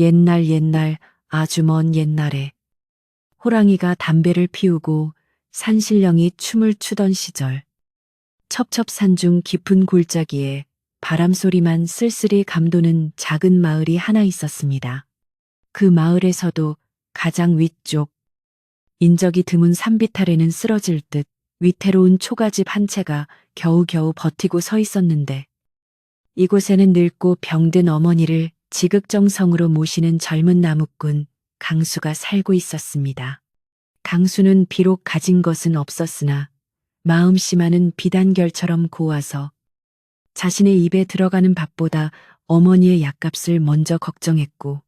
옛날 옛날 아주 먼 옛날에 호랑이가 담배를 피우고 산신령이 춤을 추던 시절 첩첩산중 깊은 골짜기에 바람소리만 쓸쓸히 감도는 작은 마을이 하나 있었습니다. 그 마을에서도 가장 위쪽 인적이 드문 산비탈에는 쓰러질 듯 위태로운 초가집 한 채가 겨우겨우 버티고 서 있었는데 이곳에는 늙고 병든 어머니를 지극정성으로 모시는 젊은 나무꾼 강수가 살고 있었습니다. 강수는 비록 가진 것은 없었으나 마음씨만은 비단결처럼 고와서 자신의 입에 들어가는 밥보다 어머니의 약값을 먼저 걱정했고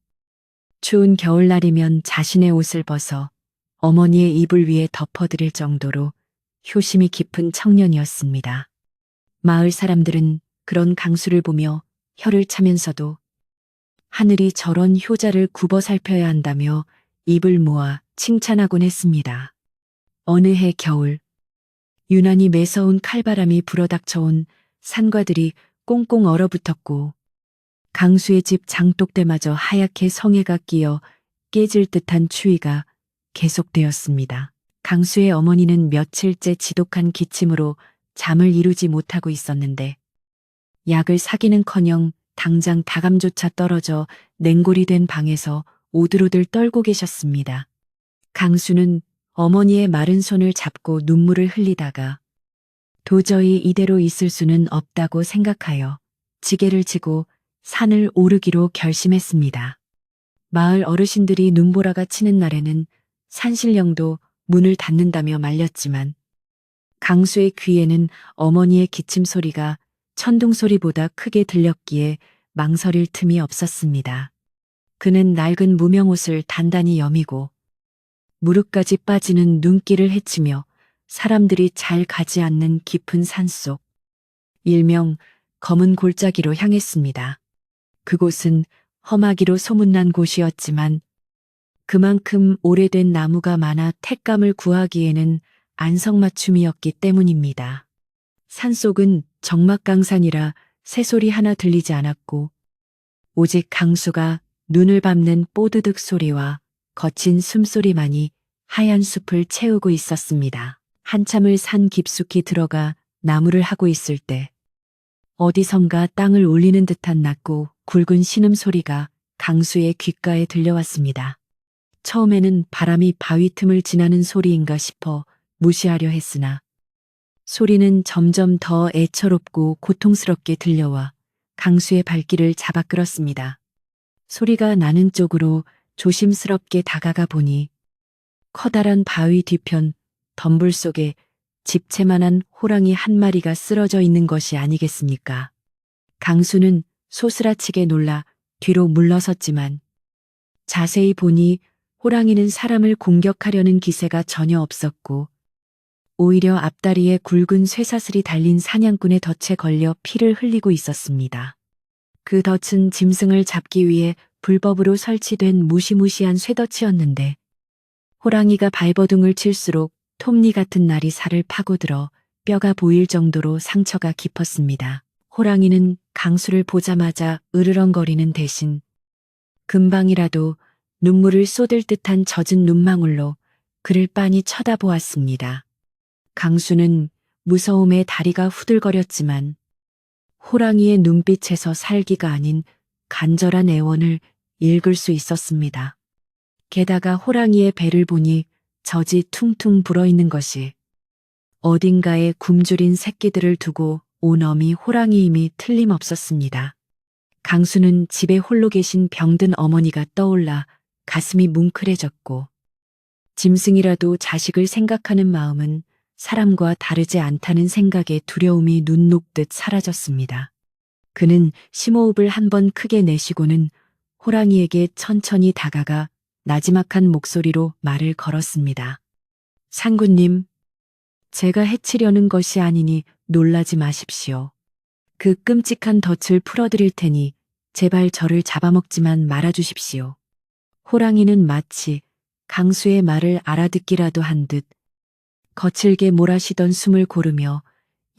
추운 겨울날이면 자신의 옷을 벗어 어머니의 이불 위에 덮어드릴 정도로 효심이 깊은 청년이었습니다. 마을 사람들은 그런 강수를 보며 혀를 차면서도 하늘이 저런 효자를 굽어 살펴야 한다며 입을 모아 칭찬하곤 했습니다. 어느 해 겨울 유난히 매서운 칼바람이 불어닥쳐온 산과들이 꽁꽁 얼어붙었고 강수의 집 장독대마저 하얗게 성에가 끼어 깨질 듯한 추위가 계속되었습니다. 강수의 어머니는 며칠째 지독한 기침으로 잠을 이루지 못하고 있었는데 약을 사기는커녕 당장 다감조차 떨어져 냉골이 된 방에서 오들오들 떨고 계셨습니다. 강수는 어머니의 마른 손을 잡고 눈물을 흘리다가 도저히 이대로 있을 수는 없다고 생각하여 지게를 지고 산을 오르기로 결심했습니다. 마을 어르신들이 눈보라가 치는 날에는 산신령도 문을 닫는다며 말렸지만 강수의 귀에는 어머니의 기침 소리가 천둥 소리보다 크게 들렸기에 망설일 틈이 없었습니다. 그는 낡은 무명옷을 단단히 여미고 무릎까지 빠지는 눈길을 헤치며 사람들이 잘 가지 않는 깊은 산속, 일명 검은 골짜기로 향했습니다. 그곳은 험하기로 소문난 곳이었지만 그만큼 오래된 나무가 많아 택감을 구하기에는 안성맞춤이었기 때문입니다. 산속은 적막강산이라 새소리 하나 들리지 않았고 오직 강수가 눈을 밟는 뽀드득 소리와 거친 숨소리만이 하얀 숲을 채우고 있었습니다. 한참을 산 깊숙이 들어가 나무를 하고 있을 때 어디선가 땅을 울리는 듯한 낮고 굵은 신음소리가 강수의 귓가에 들려왔습니다. 처음에는 바람이 바위 틈을 지나는 소리인가 싶어 무시하려 했으나 소리는 점점 더 애처롭고 고통스럽게 들려와 강수의 발길을 잡아 끌었습니다. 소리가 나는 쪽으로 조심스럽게 다가가 보니 커다란 바위 뒤편 덤불 속에 집채만한 호랑이 한 마리가 쓰러져 있는 것이 아니겠습니까? 강수는 소스라치게 놀라 뒤로 물러섰지만 자세히 보니 호랑이는 사람을 공격하려는 기세가 전혀 없었고 오히려 앞다리에 굵은 쇠사슬이 달린 사냥꾼의 덫에 걸려 피를 흘리고 있었습니다. 그 덫은 짐승을 잡기 위해 불법으로 설치된 무시무시한 쇠덫이었는데 호랑이가 발버둥을 칠수록 톱니 같은 날이 살을 파고들어 뼈가 보일 정도로 상처가 깊었습니다. 호랑이는 강수를 보자마자 으르렁거리는 대신 금방이라도 눈물을 쏟을 듯한 젖은 눈망울로 그를 빤히 쳐다보았습니다. 강수는 무서움에 다리가 후들거렸지만 호랑이의 눈빛에서 살기가 아닌 간절한 애원을 읽을 수 있었습니다. 게다가 호랑이의 배를 보니 젖이 퉁퉁 불어있는 것이 어딘가에 굶주린 새끼들을 두고 온 어미 호랑이임이 틀림없었습니다. 강수는 집에 홀로 계신 병든 어머니가 떠올라 가슴이 뭉클해졌고 짐승이라도 자식을 생각하는 마음은 사람과 다르지 않다는 생각에 두려움이 눈 녹듯 사라졌습니다. 그는 심호흡을 한번 크게 내쉬고는 호랑이에게 천천히 다가가 나지막한 목소리로 말을 걸었습니다. 상구님, 제가 해치려는 것이 아니니 놀라지 마십시오. 그 끔찍한 덫을 풀어드릴 테니 제발 저를 잡아먹지만 말아주십시오. 호랑이는 마치 강수의 말을 알아듣기라도 한 듯 거칠게 몰아쉬던 숨을 고르며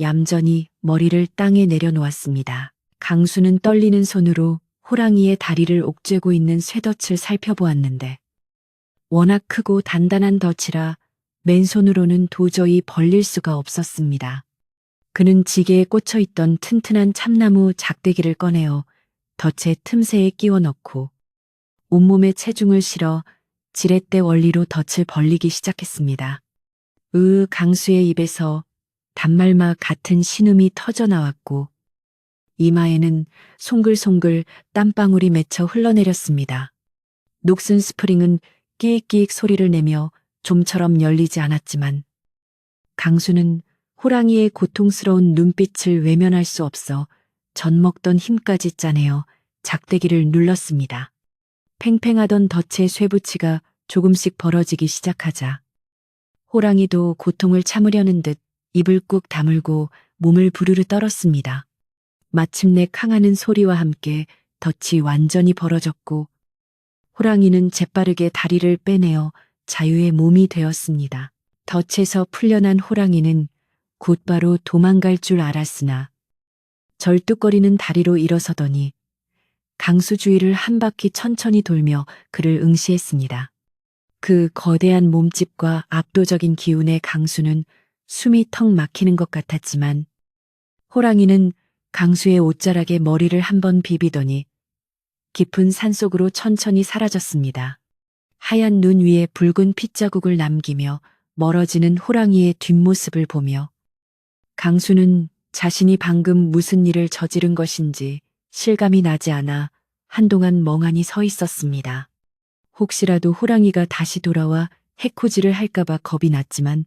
얌전히 머리를 땅에 내려놓았습니다. 강수는 떨리는 손으로 호랑이의 다리를 옥죄고 있는 쇠덫을 살펴보았는데 워낙 크고 단단한 덫이라 맨손으로는 도저히 벌릴 수가 없었습니다. 그는 지게에 꽂혀 있던 튼튼한 참나무 작대기를 꺼내어 덫의 틈새에 끼워 넣고 온몸에 체중을 실어 지렛대 원리로 덫을 벌리기 시작했습니다. 강수의 입에서 단말마 같은 신음이 터져 나왔고 이마에는 송글송글 땀방울이 맺혀 흘러내렸습니다. 녹슨 스프링은 끼익끼익 소리를 내며 좀처럼 열리지 않았지만 강수는 호랑이의 고통스러운 눈빛을 외면할 수 없어 젖먹던 힘까지 짜내어 작대기를 눌렀습니다. 팽팽하던 덫의 쇠붙이가 조금씩 벌어지기 시작하자 호랑이도 고통을 참으려는 듯 입을 꾹 다물고 몸을 부르르 떨었습니다. 마침내 캉하는 소리와 함께 덫이 완전히 벌어졌고 호랑이는 재빠르게 다리를 빼내어 자유의 몸이 되었습니다. 덫에서 풀려난 호랑이는 곧바로 도망갈 줄 알았으나 절뚝거리는 다리로 일어서더니 강수 주위를 한 바퀴 천천히 돌며 그를 응시했습니다. 그 거대한 몸집과 압도적인 기운의 강수는 숨이 턱 막히는 것 같았지만 호랑이는 강수의 옷자락에 머리를 한번 비비더니 깊은 산속으로 천천히 사라졌습니다. 하얀 눈 위에 붉은 핏자국을 남기며 멀어지는 호랑이의 뒷모습을 보며 강수는 자신이 방금 무슨 일을 저지른 것인지 실감이 나지 않아 한동안 멍하니 서 있었습니다. 혹시라도 호랑이가 다시 돌아와 해코지를 할까봐 겁이 났지만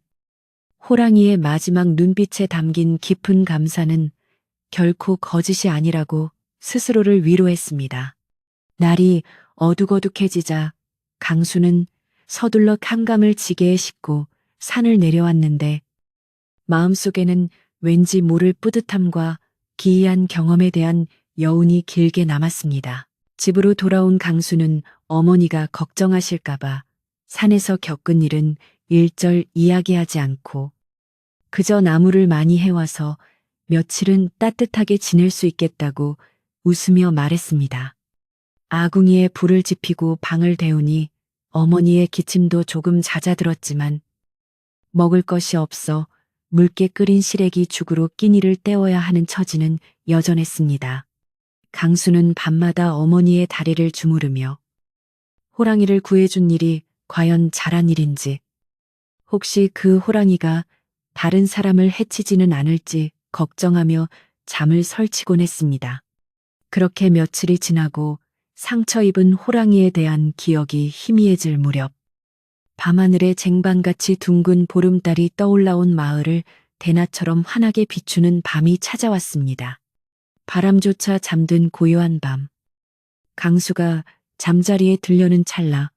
호랑이의 마지막 눈빛에 담긴 깊은 감사는 결코 거짓이 아니라고 스스로를 위로했습니다. 날이 어둑어둑해지자 강수는 서둘러 캄감을 지게에 싣고 산을 내려왔는데 마음속에는 왠지 모를 뿌듯함과 기이한 경험에 대한 여운이 길게 남았습니다. 집으로 돌아온 강수는 어머니가 걱정하실까봐 산에서 겪은 일은 일절 이야기하지 않고 그저 나무를 많이 해와서 며칠은 따뜻하게 지낼 수 있겠다고 웃으며 말했습니다. 아궁이에 불을 지피고 방을 데우니 어머니의 기침도 조금 잦아들었지만 먹을 것이 없어 묽게 끓인 시래기 죽으로 끼니를 때워야 하는 처지는 여전했습니다. 강수는 밤마다 어머니의 다리를 주무르며 호랑이를 구해준 일이 과연 잘한 일인지, 혹시 그 호랑이가 다른 사람을 해치지는 않을지 걱정하며 잠을 설치곤 했습니다. 그렇게 며칠이 지나고 상처 입은 호랑이에 대한 기억이 희미해질 무렵 밤하늘에 쟁반같이 둥근 보름달이 떠올라온 마을을 대낮처럼 환하게 비추는 밤이 찾아왔습니다. 바람조차 잠든 고요한 밤. 강수가 잠자리에 들려는 찰나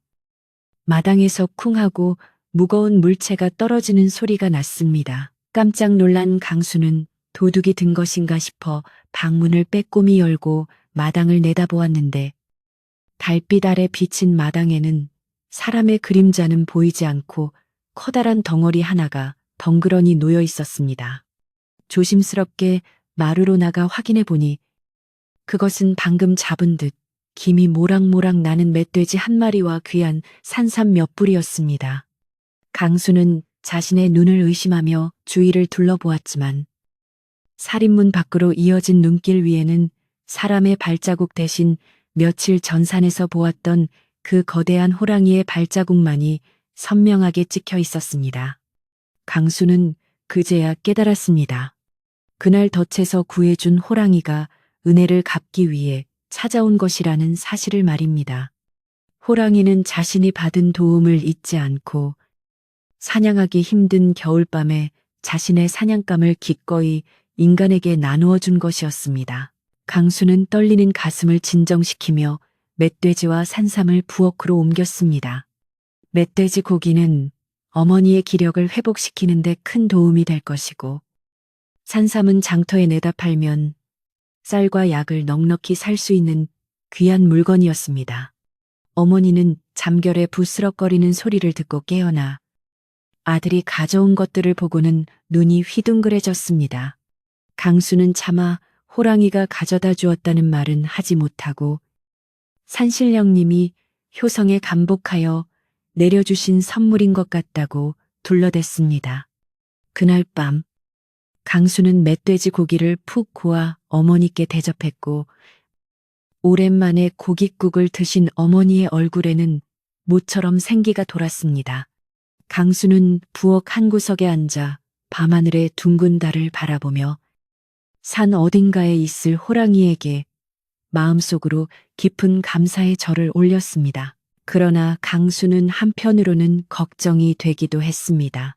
마당에서 쿵하고 무거운 물체가 떨어지는 소리가 났습니다. 깜짝 놀란 강수는 도둑이 든 것인가 싶어 방문을 빼꼼히 열고 마당을 내다보았는데 달빛 아래 비친 마당에는 사람의 그림자는 보이지 않고 커다란 덩어리 하나가 덩그러니 놓여 있었습니다. 조심스럽게 마루로 나가 확인해 보니 그것은 방금 잡은 듯 김이 모락모락 나는 멧돼지 한 마리와 귀한 산삼 몇 뿌리였습니다. 강수는 자신의 눈을 의심하며 주위를 둘러보았지만 살인문 밖으로 이어진 눈길 위에는 사람의 발자국 대신 며칠 전 산에서 보았던 그 거대한 호랑이의 발자국만이 선명하게 찍혀 있었습니다. 강수는 그제야 깨달았습니다. 그날 덫에서 구해준 호랑이가 은혜를 갚기 위해 찾아온 것이라는 사실을 말입니다. 호랑이는 자신이 받은 도움을 잊지 않고 사냥하기 힘든 겨울밤에 자신의 사냥감을 기꺼이 인간에게 나누어 준 것이었습니다. 강수는 떨리는 가슴을 진정시키며 멧돼지와 산삼을 부엌으로 옮겼습니다. 멧돼지 고기는 어머니의 기력을 회복시키는 데 큰 도움이 될 것이고 산삼은 장터에 내다 팔면 쌀과 약을 넉넉히 살 수 있는 귀한 물건이었습니다. 어머니는 잠결에 부스럭거리는 소리를 듣고 깨어나 아들이 가져온 것들을 보고는 눈이 휘둥그레졌습니다. 강수는 차마 호랑이가 가져다 주었다는 말은 하지 못하고 산신령님이 효성에 감복하여 내려주신 선물인 것 같다고 둘러댔습니다. 그날 밤 강수는 멧돼지 고기를 푹 구워 어머니께 대접했고 오랜만에 고깃국을 드신 어머니의 얼굴에는 모처럼 생기가 돌았습니다. 강수는 부엌 한 구석에 앉아 밤하늘의 둥근 달을 바라보며 산 어딘가에 있을 호랑이에게 마음속으로 깊은 감사의 절을 올렸습니다. 그러나 강수는 한편으로는 걱정이 되기도 했습니다.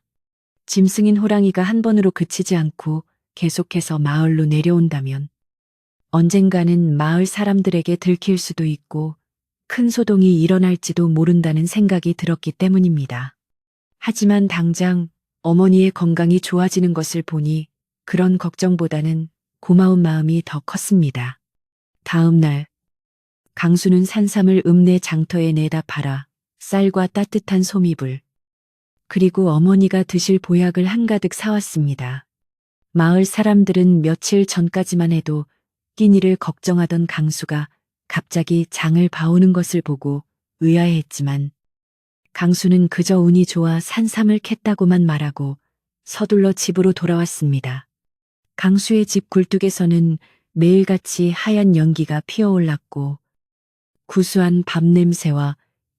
짐승인 호랑이가 한 번으로 그치지 않고 계속해서 마을로 내려온다면 언젠가는 마을 사람들에게 들킬 수도 있고 큰 소동이 일어날지도 모른다는 생각이 들었기 때문입니다. 하지만 당장 어머니의 건강이 좋아지는 것을 보니 그런 걱정보다는 고마운 마음이 더 컸습니다. 다음 날 강수는 산삼을 읍내 장터에 내다 팔아 쌀과 따뜻한 솜이불 그리고 어머니가 드실 보약을 한가득 사왔습니다. 마을 사람들은 며칠 전까지만 해도 끼니를 걱정하던 강수가 갑자기 장을 봐오는 것을 보고 의아해했지만 강수는 그저 운이 좋아 산삼을 캤다고만 말하고 서둘러 집으로 돌아왔습니다. 강수의 집 굴뚝에서는 매일같이 하얀 연기가 피어올랐고 구수한 밥 냄새와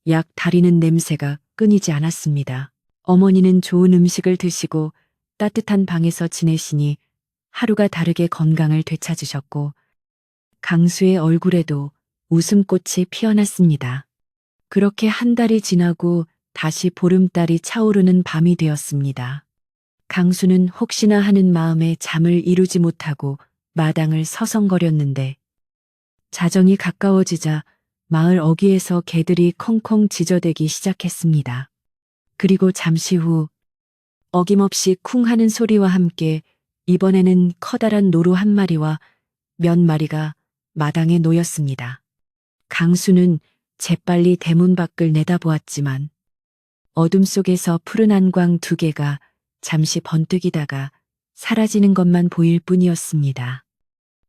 약 다리는 냄새가 끊이지 않았습니다. 어머니는 좋은 음식을 드시고 따뜻한 방에서 지내시니 하루가 다르게 건강을 되찾으셨고 강수의 얼굴에도 웃음꽃이 피어났습니다. 그렇게 한 달이 지나고 다시 보름달이 차오르는 밤이 되었습니다. 강수는 혹시나 하는 마음에 잠을 이루지 못하고 마당을 서성거렸는데 자정이 가까워지자 마을 어귀에서 개들이 콩콩 짖어대기 시작했습니다. 그리고 잠시 후 어김없이 쿵 하는 소리와 함께 이번에는 커다란 노루 한 마리와 몇 마리가 마당에 놓였습니다. 강수는 재빨리 대문 밖을 내다보았지만 어둠 속에서 푸른 안광 두 개가 잠시 번뜩이다가 사라지는 것만 보일 뿐이었습니다.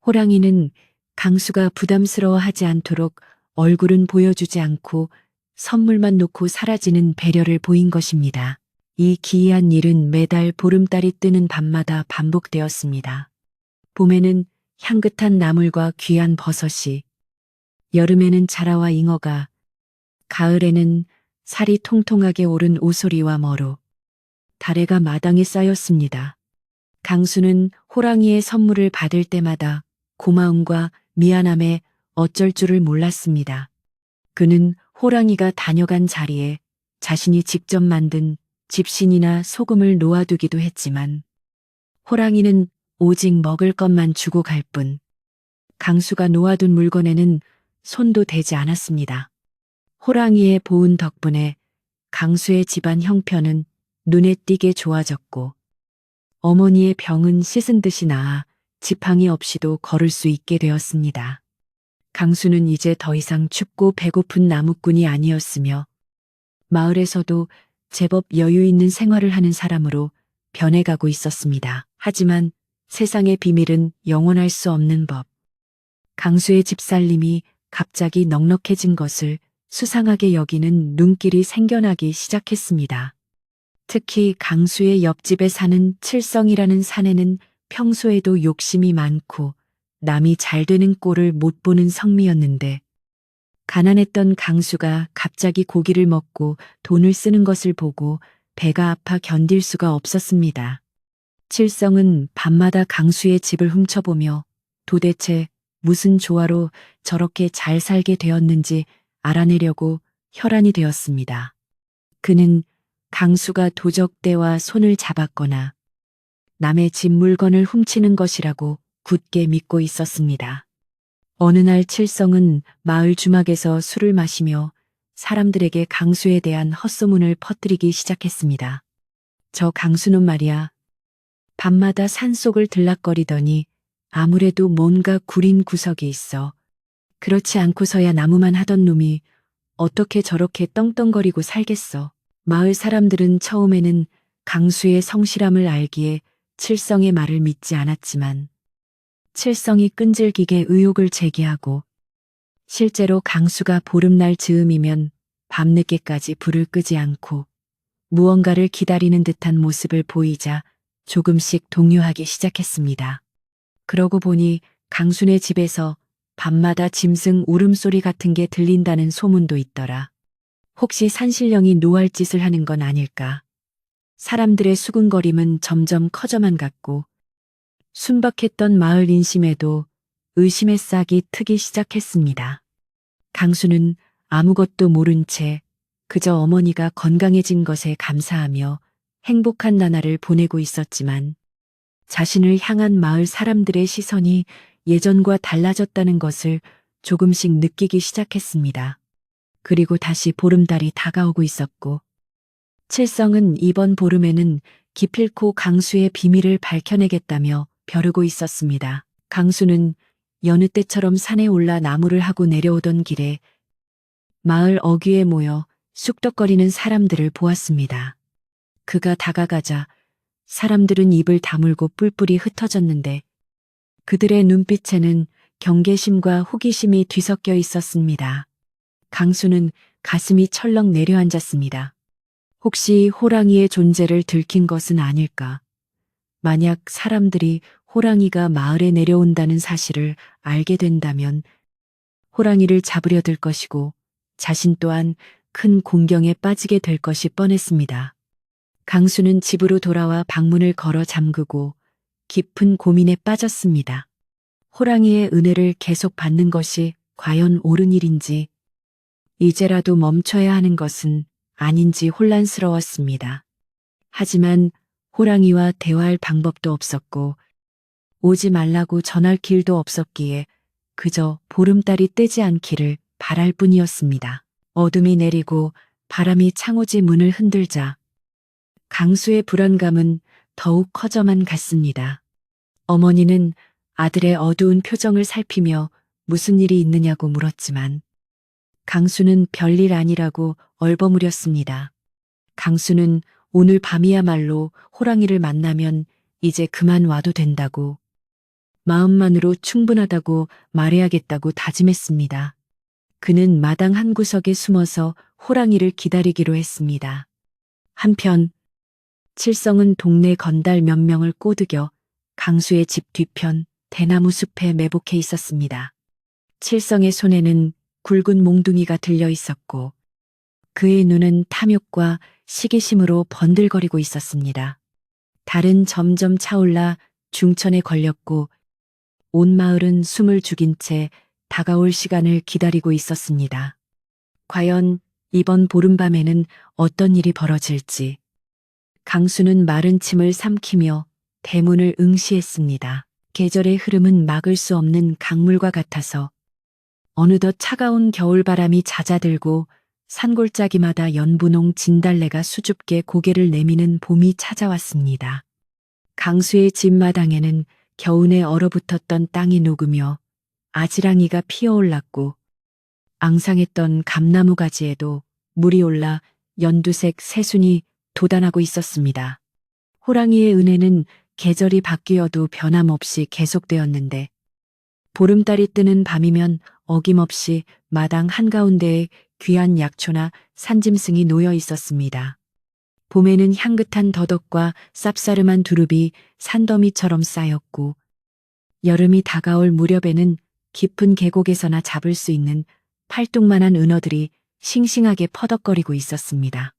호랑이는 강수가 부담스러워하지 않도록 얼굴은 보여주지 않고 선물만 놓고 사라지는 배려를 보인 것입니다. 이 기이한 일은 매달 보름달이 뜨는 밤마다 반복되었습니다. 봄에는 향긋한 나물과 귀한 버섯이, 여름에는 자라와 잉어가, 가을에는 살이 통통하게 오른 오소리와 머루, 다래가 마당에 쌓였습니다. 강수는 호랑이의 선물을 받을 때마다 고마움과 미안함에 어쩔 줄을 몰랐습니다. 그는 호랑이가 다녀간 자리에 자신이 직접 만든 집신이나 소금을 놓아두기도 했지만 호랑이는 오직 먹을 것만 주고 갈 뿐 강수가 놓아둔 물건에는 손도 대지 않았습니다. 호랑이의 보은 덕분에 강수의 집안 형편은 눈에 띄게 좋아졌고 어머니의 병은 씻은 듯이 나아 지팡이 없이도 걸을 수 있게 되었습니다. 강수는 이제 더 이상 춥고 배고픈 나무꾼이 아니었으며 마을에서도 제법 여유 있는 생활을 하는 사람으로 변해가고 있었습니다. 하지만 세상의 비밀은 영원할 수 없는 법. 강수의 집살림이 갑자기 넉넉해진 것을 수상하게 여기는 눈길이 생겨나기 시작했습니다. 특히 강수의 옆집에 사는 칠성이라는 사내는 평소에도 욕심이 많고 남이 잘 되는 꼴을 못 보는 성미였는데 가난했던 강수가 갑자기 고기를 먹고 돈을 쓰는 것을 보고 배가 아파 견딜 수가 없었습니다. 칠성은 밤마다 강수의 집을 훔쳐보며 도대체 무슨 조화로 저렇게 잘 살게 되었는지 알아내려고 혈안이 되었습니다. 그는 강수가 도적대와 손을 잡았거나 남의 집 물건을 훔치는 것이라고 굳게 믿고 있었습니다. 어느 날 칠성은 마을 주막에서 술을 마시며 사람들에게 강수에 대한 헛소문을 퍼뜨리기 시작했습니다. 저 강수는 말이야. 밤마다 산속을 들락거리더니 아무래도 뭔가 구린 구석이 있어. 그렇지 않고서야 나무만 하던 놈이 어떻게 저렇게 떵떵거리고 살겠어. 마을 사람들은 처음에는 강수의 성실함을 알기에 칠성의 말을 믿지 않았지만 칠성이 끈질기게 의혹을 제기하고 실제로 강수가 보름날 즈음이면 밤늦게까지 불을 끄지 않고 무언가를 기다리는 듯한 모습을 보이자 조금씩 동요하기 시작했습니다. 그러고 보니 강순의 집에서 밤마다 짐승 울음소리 같은 게 들린다는 소문도 있더라. 혹시 산신령이 노할짓을 하는 건 아닐까? 사람들의 수군거림은 점점 커져만 갔고 순박했던 마을 인심에도 의심의 싹이 트기 시작했습니다. 강수는 아무것도 모른 채 그저 어머니가 건강해진 것에 감사하며 행복한 나날을 보내고 있었지만 자신을 향한 마을 사람들의 시선이 예전과 달라졌다는 것을 조금씩 느끼기 시작했습니다. 그리고 다시 보름달이 다가오고 있었고 칠성은 이번 보름에는 기필코 강수의 비밀을 밝혀내겠다며 벼르고 있었습니다. 강수는 여느 때처럼 산에 올라 나무를 하고 내려오던 길에 마을 어귀에 모여 쑥덕거리는 사람들을 보았습니다. 그가 다가가자 사람들은 입을 다물고 뿔뿔이 흩어졌는데 그들의 눈빛에는 경계심과 호기심이 뒤섞여 있었습니다. 강수는 가슴이 철렁 내려앉았습니다. 혹시 호랑이의 존재를 들킨 것은 아닐까? 만약 사람들이 호랑이가 마을에 내려온다는 사실을 알게 된다면 호랑이를 잡으려 들 것이고 자신 또한 큰 공경에 빠지게 될 것이 뻔했습니다. 강수는 집으로 돌아와 방문을 걸어 잠그고 깊은 고민에 빠졌습니다. 호랑이의 은혜를 계속 받는 것이 과연 옳은 일인지, 이제라도 멈춰야 하는 것은 아닌지 혼란스러웠습니다. 하지만 호랑이와 대화할 방법도 없었고, 오지 말라고 전할 길도 없었기에 그저 보름달이 뜨지 않기를 바랄 뿐이었습니다. 어둠이 내리고 바람이 창호지 문을 흔들자 강수의 불안감은 더욱 커져만 갔습니다. 어머니는 아들의 어두운 표정을 살피며 무슨 일이 있느냐고 물었지만 강수는 별일 아니라고 얼버무렸습니다. 강수는 오늘 밤이야말로 호랑이를 만나면 이제 그만 와도 된다고, 마음만으로 충분하다고 말해야겠다고 다짐했습니다. 그는 마당 한 구석에 숨어서 호랑이를 기다리기로 했습니다. 한편 칠성은 동네 건달 몇 명을 꼬드겨 강수의 집 뒤편 대나무 숲에 매복해 있었습니다. 칠성의 손에는 굵은 몽둥이가 들려 있었고 그의 눈은 탐욕과 시기심으로 번들거리고 있었습니다. 달은 점점 차올라 중천에 걸렸고 온 마을은 숨을 죽인 채 다가올 시간을 기다리고 있었습니다. 과연 이번 보름밤에는 어떤 일이 벌어질지. 강수는 마른 침을 삼키며 대문을 응시했습니다. 계절의 흐름은 막을 수 없는 강물과 같아서 어느덧 차가운 겨울바람이 잦아들고 산골짜기마다 연분홍 진달래가 수줍게 고개를 내미는 봄이 찾아왔습니다. 강수의 집마당에는 겨우내 얼어붙었던 땅이 녹으며 아지랑이가 피어올랐고 앙상했던 감나무 가지에도 물이 올라 연두색 새순이 돋아나고 있었습니다. 호랑이의 은혜는 계절이 바뀌어도 변함없이 계속되었는데 보름달이 뜨는 밤이면 어김없이 마당 한가운데에 귀한 약초나 산짐승이 놓여 있었습니다. 봄에는 향긋한 더덕과 쌉싸름한 두릅이 산더미처럼 쌓였고 여름이 다가올 무렵에는 깊은 계곡에서나 잡을 수 있는 팔뚝만한 은어들이 싱싱하게 퍼덕거리고 있었습니다.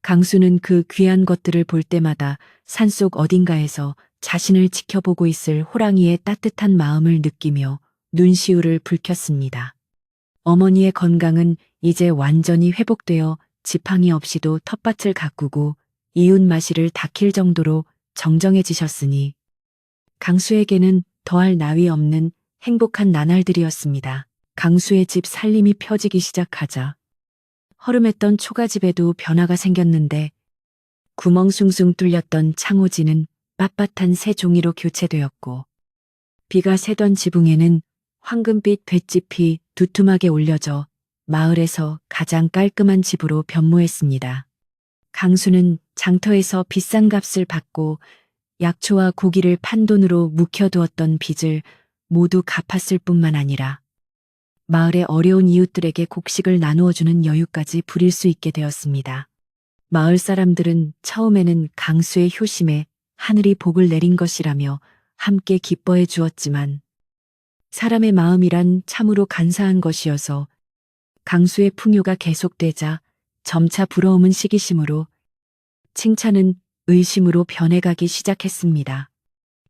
강수는 그 귀한 것들을 볼 때마다 산속 어딘가에서 자신을 지켜보고 있을 호랑이의 따뜻한 마음을 느끼며 눈시울을 붉혔습니다. 어머니의 건강은 이제 완전히 회복되어 지팡이 없이도 텃밭을 가꾸고 이웃 마실을 닦일 정도로 정정해지셨으니 강수에게는 더할 나위 없는 행복한 나날들이었습니다. 강수의 집 살림이 펴지기 시작하자 허름했던 초가집에도 변화가 생겼는데 구멍 숭숭 뚫렸던 창호지는 빳빳한 새 종이로 교체되었고 비가 새던 지붕에는 황금빛 돛짚이 두툼하게 올려져 마을에서 가장 깔끔한 집으로 변모했습니다. 강수는 장터에서 비싼 값을 받고 약초와 고기를 판 돈으로 묵혀두었던 빚을 모두 갚았을 뿐만 아니라 마을의 어려운 이웃들에게 곡식을 나누어주는 여유까지 부릴 수 있게 되었습니다. 마을 사람들은 처음에는 강수의 효심에 하늘이 복을 내린 것이라며 함께 기뻐해 주었지만 사람의 마음이란 참으로 간사한 것이어서 강수의 풍요가 계속되자 점차 부러움은 시기심으로 칭찬은 의심으로 변해가기 시작했습니다.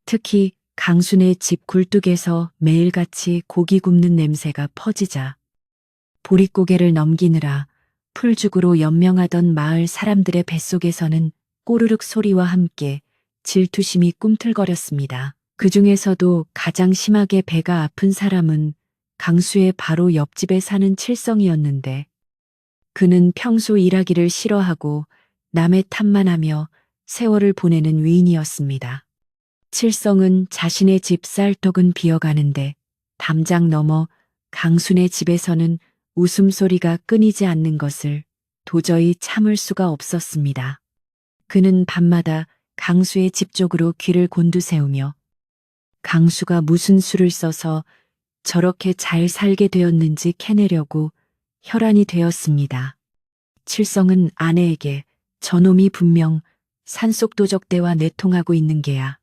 특히 강순의 집 굴뚝에서 매일같이 고기 굽는 냄새가 퍼지자 보릿고개를 넘기느라 풀죽으로 연명하던 마을 사람들의 뱃속에서는 꼬르륵 소리와 함께 질투심이 꿈틀거렸습니다. 그 중에서도 가장 심하게 배가 아픈 사람은 강수의 바로 옆집에 사는 칠성이었는데 그는 평소 일하기를 싫어하고 남의 탓만 하며 세월을 보내는 위인이었습니다. 칠성은 자신의 집 쌀떡은 비어가는데 담장 너머 강순의 집에서는 웃음소리가 끊이지 않는 것을 도저히 참을 수가 없었습니다. 그는 밤마다 강수의 집 쪽으로 귀를 곤두세우며 강수가 무슨 수를 써서 저렇게 잘 살게 되었는지 캐내려고 혈안이 되었습니다. 칠성은 아내에게 저놈이 분명 산속도적대와 내통하고 있는 게야.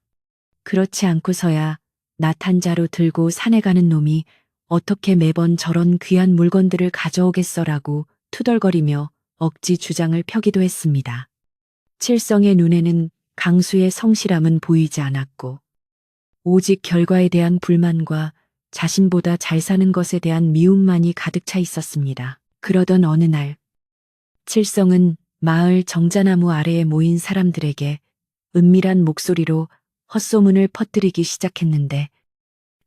그렇지 않고서야 나탄자로 들고 산에 가는 놈이 어떻게 매번 저런 귀한 물건들을 가져오겠어라고 투덜거리며 억지 주장을 펴기도 했습니다. 칠성의 눈에는 강수의 성실함은 보이지 않았고 오직 결과에 대한 불만과 자신보다 잘 사는 것에 대한 미움만이 가득 차 있었습니다. 그러던 어느 날 칠성은 마을 정자나무 아래에 모인 사람들에게 은밀한 목소리로 헛소문을 퍼뜨리기 시작했는데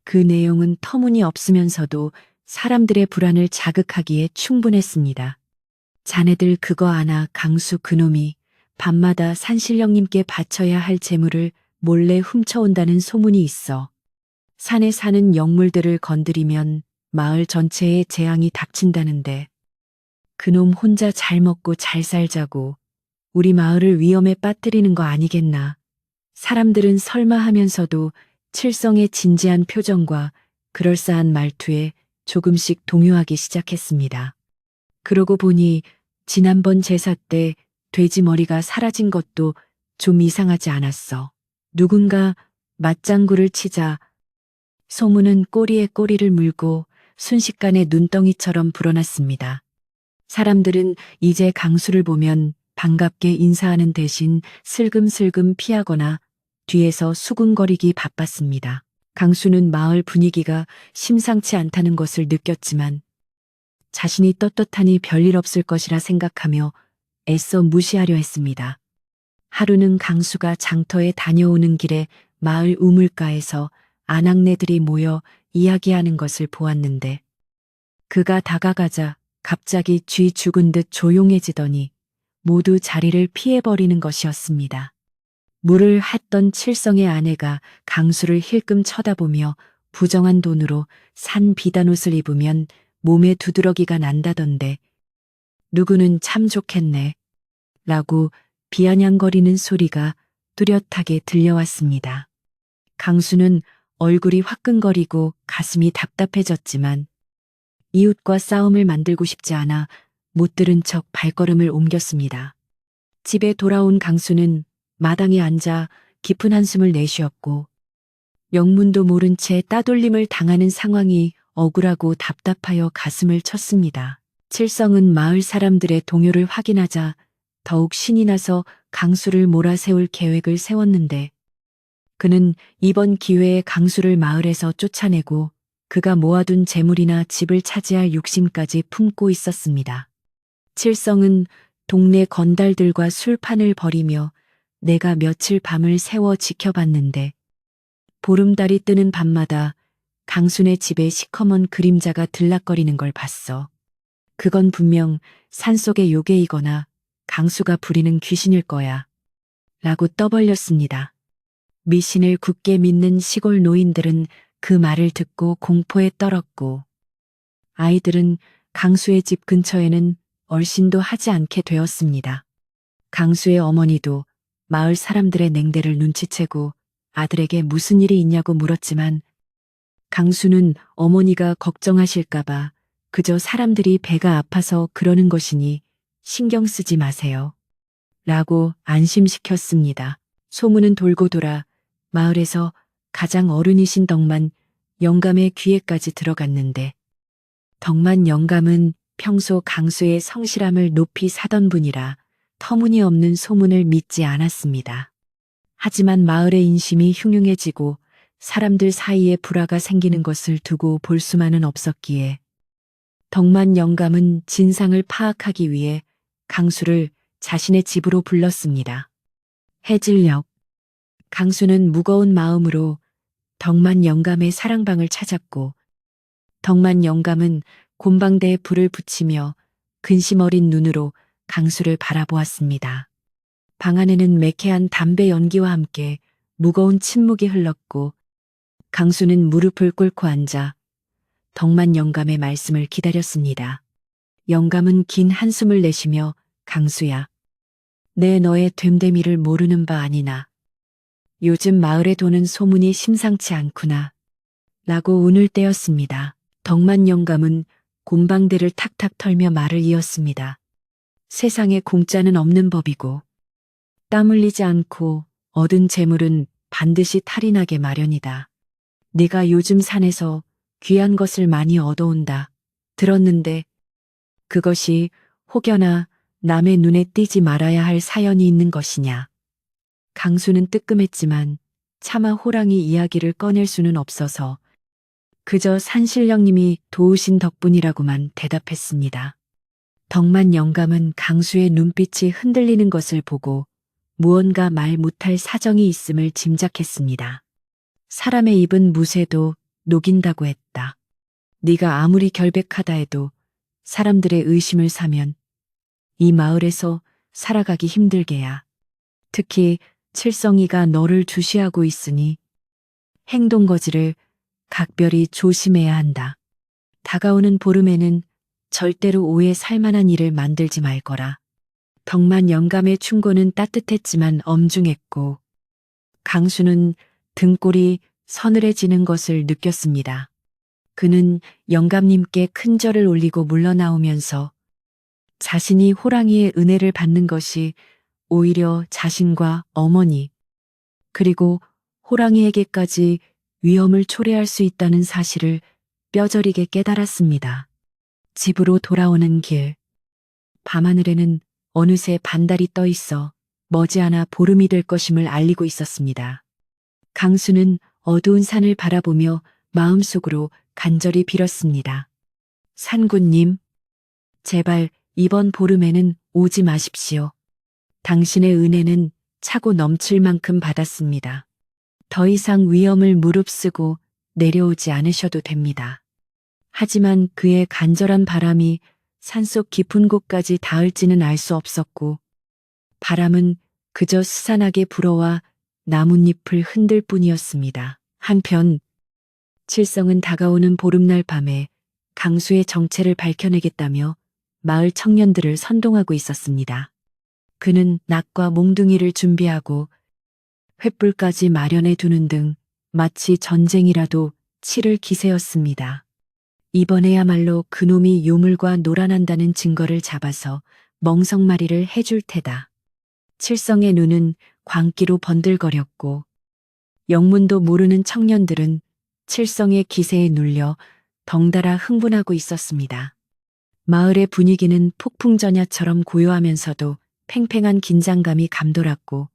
그 내용은 터무니없으면서도 사람들의 불안을 자극하기에 충분했습니다. 자네들 그거 아나 강수 그놈이 밤마다 산신령님께 바쳐야 할 재물을 몰래 훔쳐온다는 소문이 있어. 산에 사는 영물들을 건드리면 마을 전체에 재앙이 닥친다는데 그놈 혼자 잘 먹고 잘 살자고 우리 마을을 위험에 빠뜨리는 거 아니겠나. 사람들은 설마 하면서도 칠성의 진지한 표정과 그럴싸한 말투에 조금씩 동요하기 시작했습니다. 그러고 보니 지난번 제사 때 돼지 머리가 사라진 것도 좀 이상하지 않았어. 누군가 맞장구를 치자 소문은 꼬리에 꼬리를 물고 순식간에 눈덩이처럼 불어났습니다. 사람들은 이제 강수를 보면 반갑게 인사하는 대신 슬금슬금 피하거나 뒤에서 수군거리기 바빴습니다. 강수는 마을 분위기가 심상치 않다는 것을 느꼈지만 자신이 떳떳하니 별일 없을 것이라 생각하며 애써 무시하려 했습니다. 하루는 강수가 장터에 다녀오는 길에 마을 우물가에서 아낙네들이 모여 이야기하는 것을 보았는데 그가 다가가자 갑자기 쥐 죽은 듯 조용해지더니 모두 자리를 피해버리는 것이었습니다. 물을 핫던 칠성의 아내가 강수를 힐끔 쳐다보며 부정한 돈으로 산 비단옷을 입으면 몸에 두드러기가 난다던데 누구는 참 좋겠네 라고 비아냥거리는 소리가 뚜렷하게 들려왔습니다. 강수는 얼굴이 화끈거리고 가슴이 답답해졌지만 이웃과 싸움을 만들고 싶지 않아 못 들은 척 발걸음을 옮겼습니다. 집에 돌아온 강수는 마당에 앉아 깊은 한숨을 내쉬었고 영문도 모른 채 따돌림을 당하는 상황이 억울하고 답답하여 가슴을 쳤습니다. 칠성은 마을 사람들의 동요를 확인하자 더욱 신이 나서 강수를 몰아세울 계획을 세웠는데 그는 이번 기회에 강수를 마을에서 쫓아내고 그가 모아둔 재물이나 집을 차지할 욕심까지 품고 있었습니다. 칠성은 동네 건달들과 술판을 벌이며 내가 며칠 밤을 새워 지켜봤는데 보름달이 뜨는 밤마다 강순의 집에 시커먼 그림자가 들락거리는 걸 봤어. 그건 분명 산속의 요괴이거나 강수가 부리는 귀신일 거야. 라고 떠벌렸습니다. 미신을 굳게 믿는 시골 노인들은 그 말을 듣고 공포에 떨었고 아이들은 강수의 집 근처에는 얼씬도 하지 않게 되었습니다. 강수의 어머니도 마을 사람들의 냉대를 눈치채고 아들에게 무슨 일이 있냐고 물었지만 강수는 어머니가 걱정하실까봐 그저 사람들이 배가 아파서 그러는 것이니 신경 쓰지 마세요. 라고 안심시켰습니다. 소문은 돌고 돌아 마을에서 가장 어른이신 덕만 영감의 귀에까지 들어갔는데 덕만 영감은 평소 강수의 성실함을 높이 사던 분이라 터무니없는 소문을 믿지 않았습니다. 하지만 마을의 인심이 흉흉해지고 사람들 사이에 불화가 생기는 것을 두고 볼 수만은 없었기에 덕만 영감은 진상을 파악하기 위해 강수를 자신의 집으로 불렀습니다. 해질녘 강수는 무거운 마음으로 덕만 영감의 사랑방을 찾았고 덕만 영감은 곰방대에 불을 붙이며 근심 어린 눈으로 강수를 바라보았습니다. 방 안에는 매캐한 담배 연기와 함께 무거운 침묵이 흘렀고 강수는 무릎을 꿇고 앉아 덕만 영감의 말씀을 기다렸습니다. 영감은 긴 한숨을 내쉬며 강수야, 내 너의 됨됨이를 모르는 바 아니나 요즘 마을에 도는 소문이 심상치 않구나 라고 운을 떼었습니다. 덕만 영감은 곰방대를 탁탁 털며 말을 이었습니다. 세상에 공짜는 없는 법이고 땀 흘리지 않고 얻은 재물은 반드시 탈이 나게 마련이다. 네가 요즘 산에서 귀한 것을 많이 얻어온다 들었는데 그것이 혹여나 남의 눈에 띄지 말아야 할 사연이 있는 것이냐. 강수는 뜨끔했지만 차마 호랑이 이야기를 꺼낼 수는 없어서 그저 산신령님이 도우신 덕분이라고만 대답했습니다. 덕만 영감은 강수의 눈빛이 흔들리는 것을 보고 무언가 말 못할 사정이 있음을 짐작했습니다. 사람의 입은 무쇠도 녹인다고 했다. 네가 아무리 결백하다 해도 사람들의 의심을 사면 이 마을에서 살아가기 힘들게야. 특히 칠성이가 너를 주시하고 있으니 행동거지를 각별히 조심해야 한다. 다가오는 보름에는 절대로 오해 살만한 일을 만들지 말 거라. 덕만 영감의 충고는 따뜻했지만 엄중했고 강수는 등골이 서늘해지는 것을 느꼈습니다. 그는 영감님께 큰 절을 올리고 물러나오면서 자신이 호랑이의 은혜를 받는 것이 오히려 자신과 어머니 그리고 호랑이에게까지 위험을 초래할 수 있다는 사실을 뼈저리게 깨달았습니다. 집으로 돌아오는 길, 밤하늘에는 어느새 반달이 떠 있어 머지않아 보름이 될 것임을 알리고 있었습니다. 강수는 어두운 산을 바라보며 마음속으로 간절히 빌었습니다. 산군님, 제발 이번 보름에는 오지 마십시오. 당신의 은혜는 차고 넘칠 만큼 받았습니다. 더 이상 위험을 무릅쓰고 내려오지 않으셔도 됩니다. 하지만 그의 간절한 바람이 산속 깊은 곳까지 닿을지는 알 수 없었고 바람은 그저 스산하게 불어와 나뭇잎을 흔들 뿐이었습니다. 한편 칠성은 다가오는 보름날 밤에 강수의 정체를 밝혀내겠다며 마을 청년들을 선동하고 있었습니다. 그는 낙과 몽둥이를 준비하고 횃불까지 마련해 두는 등 마치 전쟁이라도 치를 기세였습니다. 이번에야말로 그놈이 요물과 놀아난다는 증거를 잡아서 멍석마리를 해줄 테다. 칠성의 눈은 광기로 번들거렸고 영문도 모르는 청년들은 칠성의 기세에 눌려 덩달아 흥분하고 있었습니다. 마을의 분위기는 폭풍전야처럼 고요하면서도 팽팽한 긴장감이 감돌았고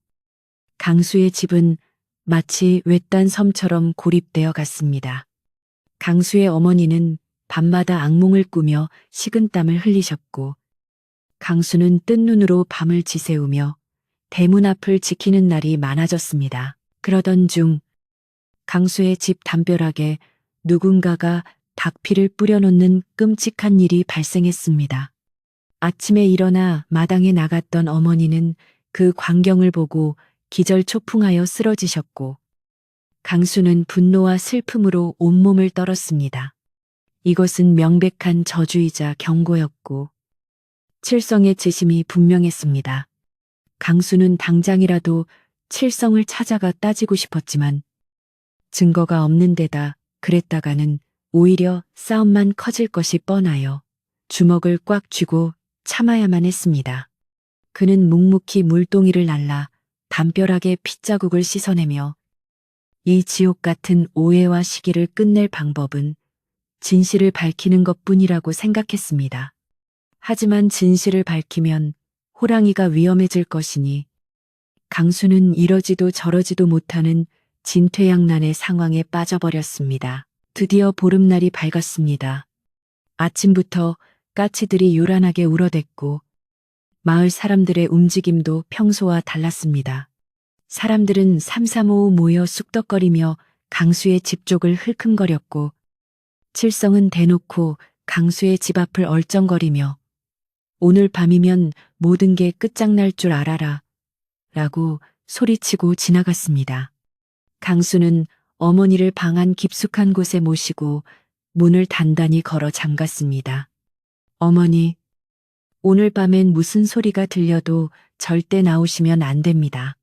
강수의 집은 마치 외딴 섬처럼 고립되어 갔습니다. 강수의 어머니는 밤마다 악몽을 꾸며 식은땀을 흘리셨고 강수는 뜬 눈으로 밤을 지새우며 대문 앞을 지키는 날이 많아졌습니다. 그러던 중 강수의 집 담벼락에 누군가가 닭피를 뿌려놓는 끔찍한 일이 발생했습니다. 아침에 일어나 마당에 나갔던 어머니는 그 광경을 보고 기절초풍하여 쓰러지셨고 강수는 분노와 슬픔으로 온몸을 떨었습니다. 이것은 명백한 저주이자 경고였고 칠성의 재심이 분명했습니다. 강수는 당장이라도 칠성을 찾아가 따지고 싶었지만 증거가 없는 데다 그랬다가는 오히려 싸움만 커질 것이 뻔하여 주먹을 꽉 쥐고 참아야만 했습니다. 그는 묵묵히 물동이를 날라 담벼락에 핏자국을 씻어내며 이 지옥 같은 오해와 시기를 끝낼 방법은 진실을 밝히는 것뿐이라고 생각했습니다. 하지만 진실을 밝히면 호랑이가 위험해질 것이니 강수는 이러지도 저러지도 못하는 진퇴양난의 상황에 빠져버렸습니다. 드디어 보름날이 밝았습니다. 아침부터 까치들이 요란하게 울어댔고 마을 사람들의 움직임도 평소와 달랐습니다. 사람들은 삼삼오오 모여 쑥덕거리며 강수의 집 쪽을 흘끔거렸고 칠성은 대놓고 강수의 집 앞을 얼쩡거리며 오늘 밤이면 모든 게 끝장날 줄 알아라 라고 소리치고 지나갔습니다. 강수는 어머니를 방 안 깊숙한 곳에 모시고 문을 단단히 걸어 잠갔습니다. 어머니, 오늘 밤엔 무슨 소리가 들려도 절대 나오시면 안 됩니다.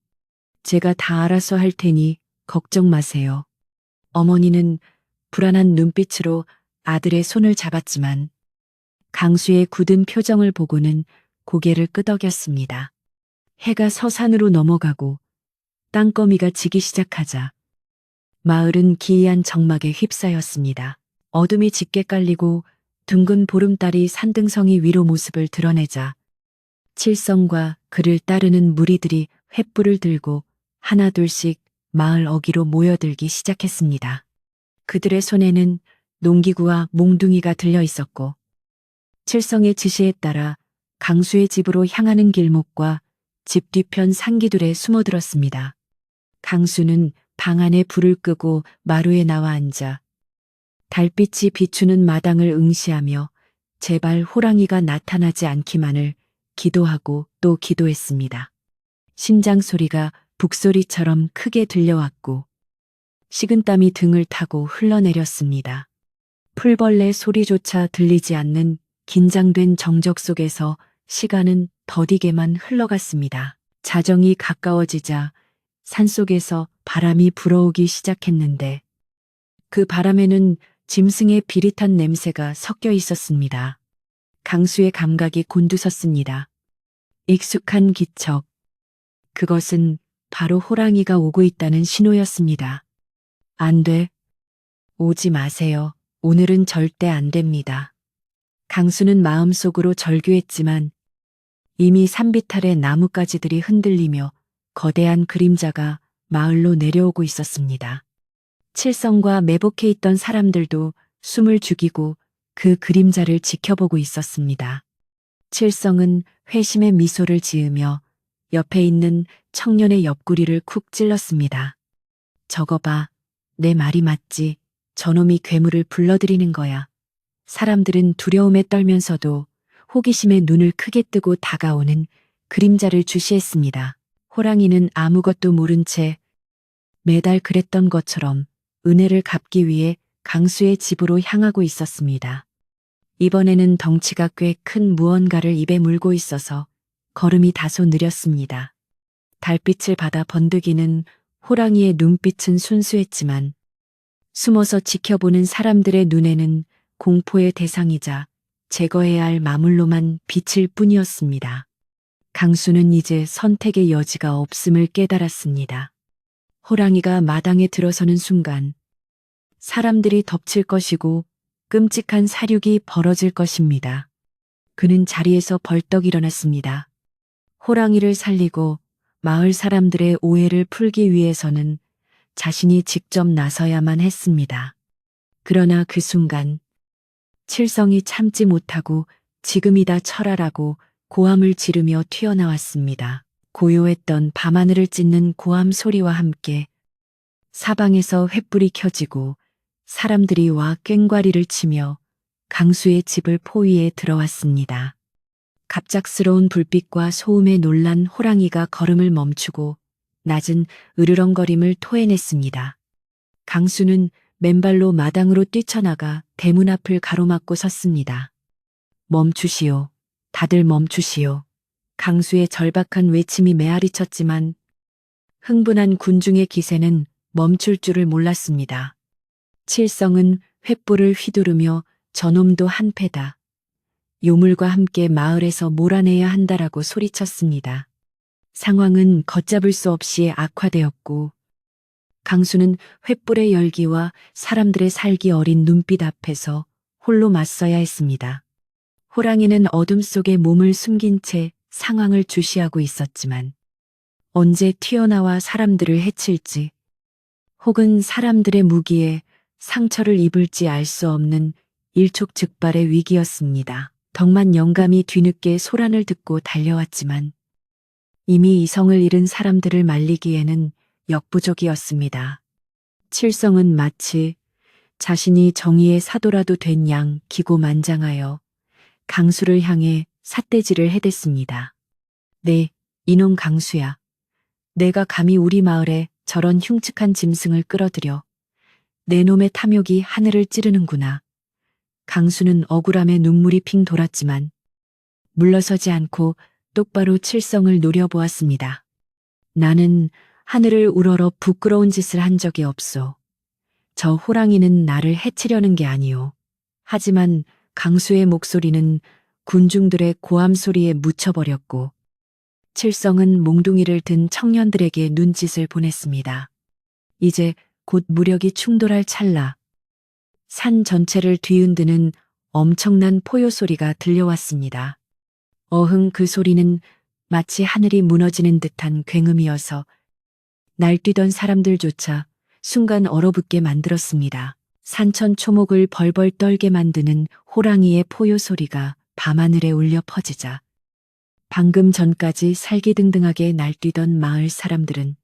제가 다 알아서 할 테니 걱정 마세요. 어머니는 불안한 눈빛으로 아들의 손을 잡았지만 강수의 굳은 표정을 보고는 고개를 끄덕였습니다. 해가 서산으로 넘어가고 땅거미가 지기 시작하자 마을은 기이한 정막에 휩싸였습니다. 어둠이 짙게 깔리고 둥근 보름달이 산등성이 위로 모습을 드러내자 칠성과 그를 따르는 무리들이 횃불을 들고 하나둘씩 마을 어귀로 모여들기 시작했습니다. 그들의 손에는 농기구와 몽둥이가 들려 있었고 칠성의 지시에 따라 강수의 집으로 향하는 길목과 집 뒤편 산기들에 숨어들었습니다. 강수는 방 안에 불을 끄고 마루에 나와 앉아 달빛이 비추는 마당을 응시하며 제발 호랑이가 나타나지 않기만을 기도하고 또 기도했습니다. 심장 소리가 북소리처럼 크게 들려왔고 식은땀이 등을 타고 흘러내렸습니다. 풀벌레 소리조차 들리지 않는 긴장된 정적 속에서 시간은 더디게만 흘러갔습니다. 자정이 가까워지자 산속에서 바람이 불어오기 시작했는데 그 바람에는 짐승의 비릿한 냄새가 섞여 있었습니다. 강수의 감각이 곤두섰습니다. 익숙한 기척. 그것은 바로 호랑이가 오고 있다는 신호였습니다. 안 돼. 오지 마세요. 오늘은 절대 안 됩니다. 강수는 마음속으로 절규했지만 이미 산비탈의 나뭇가지들이 흔들리며 거대한 그림자가 마을로 내려오고 있었습니다. 칠성과 매복해 있던 사람들도 숨을 죽이고 그 그림자를 지켜보고 있었습니다. 칠성은 회심의 미소를 지으며 옆에 있는 청년의 옆구리를 쿡 찔렀습니다. 저거 봐. 내 말이 맞지. 저놈이 괴물을 불러들이는 거야. 사람들은 두려움에 떨면서도 호기심에 눈을 크게 뜨고 다가오는 그림자를 주시했습니다. 호랑이는 아무것도 모른 채 매달 그랬던 것처럼 은혜를 갚기 위해 강수의 집으로 향하고 있었습니다. 이번에는 덩치가 꽤 큰 무언가를 입에 물고 있어서 걸음이 다소 느렸습니다. 달빛을 받아 번득이는 호랑이의 눈빛은 순수했지만 숨어서 지켜보는 사람들의 눈에는 공포의 대상이자 제거해야 할 마물로만 비칠 뿐이었습니다. 강수는 이제 선택의 여지가 없음을 깨달았습니다. 호랑이가 마당에 들어서는 순간 사람들이 덮칠 것이고 끔찍한 사륙이 벌어질 것입니다. 그는 자리에서 벌떡 일어났습니다. 호랑이를 살리고 마을 사람들의 오해를 풀기 위해서는 자신이 직접 나서야만 했습니다. 그러나 그 순간 칠성이 참지 못하고 지금이다 철하라고 고함을 지르며 튀어나왔습니다. 고요했던 밤하늘을 찢는 고함 소리와 함께 사방에서 횃불이 켜지고 사람들이 와 꽹과리를 치며 강수의 집을 포위해 들어왔습니다. 갑작스러운 불빛과 소음에 놀란 호랑이가 걸음을 멈추고 낮은 으르렁거림을 토해냈습니다. 강수는 맨발로 마당으로 뛰쳐나가 대문 앞을 가로막고 섰습니다. 멈추시오. 다들 멈추시오. 강수의 절박한 외침이 메아리쳤지만 흥분한 군중의 기세는 멈출 줄을 몰랐습니다. 칠성은 횃불을 휘두르며 저놈도 한패다. 요물과 함께 마을에서 몰아내야 한다라고 소리쳤습니다. 상황은 걷잡을 수 없이 악화되었고 강수는 횃불의 열기와 사람들의 살기 어린 눈빛 앞에서 홀로 맞서야 했습니다. 호랑이는 어둠 속에 몸을 숨긴 채 상황을 주시하고 있었지만 언제 튀어나와 사람들을 해칠지 혹은 사람들의 무기에 상처를 입을지 알 수 없는 일촉즉발의 위기였습니다. 덕만 영감이 뒤늦게 소란을 듣고 달려왔지만 이미 이성을 잃은 사람들을 말리기에는 역부족이었습니다. 칠성은 마치 자신이 정의의 사도라도 된 양 기고만장하여 강수를 향해 삿대질을 해댔습니다. 네, 이놈 강수야. 내가 감히 우리 마을에 저런 흉측한 짐승을 끌어들여 내 놈의 탐욕이 하늘을 찌르는구나. 강수는 억울함에 눈물이 핑 돌았지만 물러서지 않고 똑바로 칠성을 노려보았습니다. 나는 하늘을 우러러 부끄러운 짓을 한 적이 없소. 저 호랑이는 나를 해치려는 게 아니오. 하지만 강수의 목소리는 군중들의 고함 소리에 묻혀버렸고 칠성은 몽둥이를 든 청년들에게 눈짓을 보냈습니다. 이제 곧 무력이 충돌할 찰나 산 전체를 뒤흔드는 엄청난 포효 소리가 들려왔습니다. 어흥 그 소리는 마치 하늘이 무너지는 듯한 굉음이어서 날뛰던 사람들조차 순간 얼어붙게 만들었습니다. 산천 초목을 벌벌 떨게 만드는 호랑이의 포효 소리가 밤하늘에 울려 퍼지자 방금 전까지 살기등등하게 날뛰던 마을 사람들은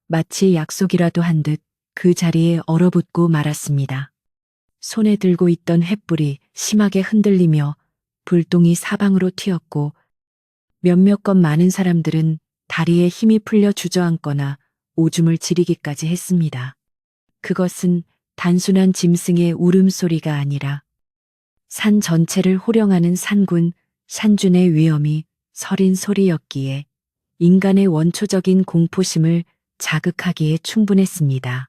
마치 약속이라도 한 듯 그 자리에 얼어붙고 말았습니다. 손에 들고 있던 횃불이 심하게 흔들리며 불똥이 사방으로 튀었고 몇몇 건 많은 사람들은 다리에 힘이 풀려 주저앉거나 오줌을 지리기까지 했습니다. 그것은 단순한 짐승의 울음소리가 아니라 산 전체를 호령하는 산군, 산준의 위엄이 서린 소리였기에 인간의 원초적인 공포심을 자극하기에 충분했습니다.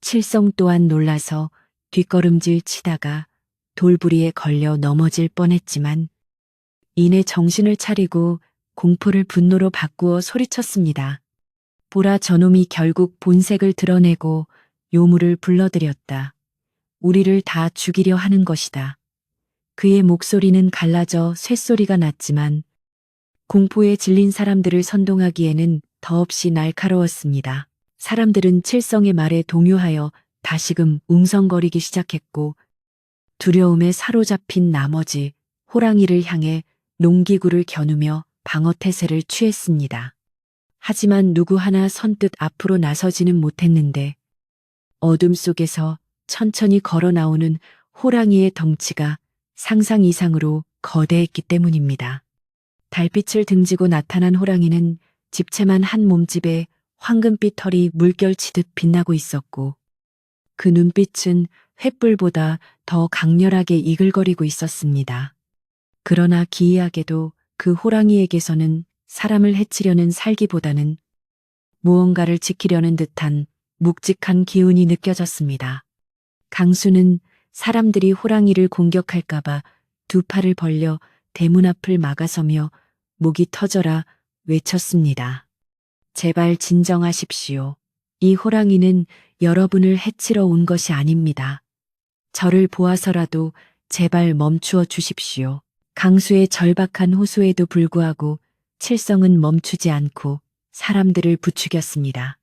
칠성 또한 놀라서 뒷걸음질 치다가 돌부리에 걸려 넘어질 뻔했지만 이내 정신을 차리고 공포를 분노로 바꾸어 소리쳤습니다. 보라 저놈이 결국 본색을 드러내고 요물을 불러들였다. 우리를 다 죽이려 하는 것이다. 그의 목소리는 갈라져 쇳소리가 났지만 공포에 질린 사람들을 선동하기에는 더없이 날카로웠습니다. 사람들은 칠성의 말에 동요하여 다시금 웅성거리기 시작했고 두려움에 사로잡힌 나머지 호랑이를 향해 농기구를 겨누며 방어태세를 취했습니다. 하지만 누구 하나 선뜻 앞으로 나서지는 못했는데 어둠 속에서 천천히 걸어 나오는 호랑이의 덩치가 상상 이상으로 거대했기 때문입니다. 달빛을 등지고 나타난 호랑이는 집채만 한 몸집에 황금빛 털이 물결치듯 빛나고 있었고 그 눈빛은 횃불보다 더 강렬하게 이글거리고 있었습니다. 그러나 기이하게도 그 호랑이에게서는 사람을 해치려는 살기보다는 무언가를 지키려는 듯한 묵직한 기운이 느껴졌습니다. 강수는 사람들이 호랑이를 공격할까봐 두 팔을 벌려 대문 앞을 막아서며 목이 터져라 외쳤습니다. 제발 진정하십시오. 이 호랑이는 여러분을 해치러 온 것이 아닙니다. 저를 보아서라도 제발 멈추어 주십시오. 강수의 절박한 호소에도 불구하고 칠성은 멈추지 않고 사람들을 부추겼습니다.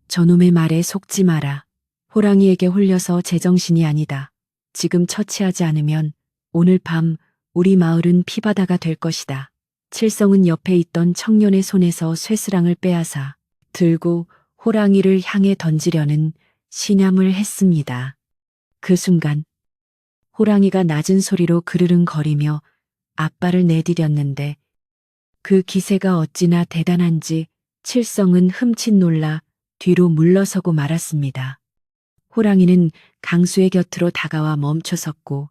저놈의 말에 속지 마라. 호랑이에게 홀려서 제정신이 아니다. 지금 처치하지 않으면 오늘 밤 우리 마을은 피바다가 될 것이다. 칠성은 옆에 있던 청년의 손에서 쇠스랑을 빼앗아 들고 호랑이를 향해 던지려는 신함을 했습니다. 그 순간 호랑이가 낮은 소리로 그르릉거리며 앞발을 내디뎠는데 그 기세가 어찌나 대단한지 칠성은 흠칫 놀라 뒤로 물러서고 말았습니다. 호랑이는 강수의 곁으로 다가와 멈춰섰고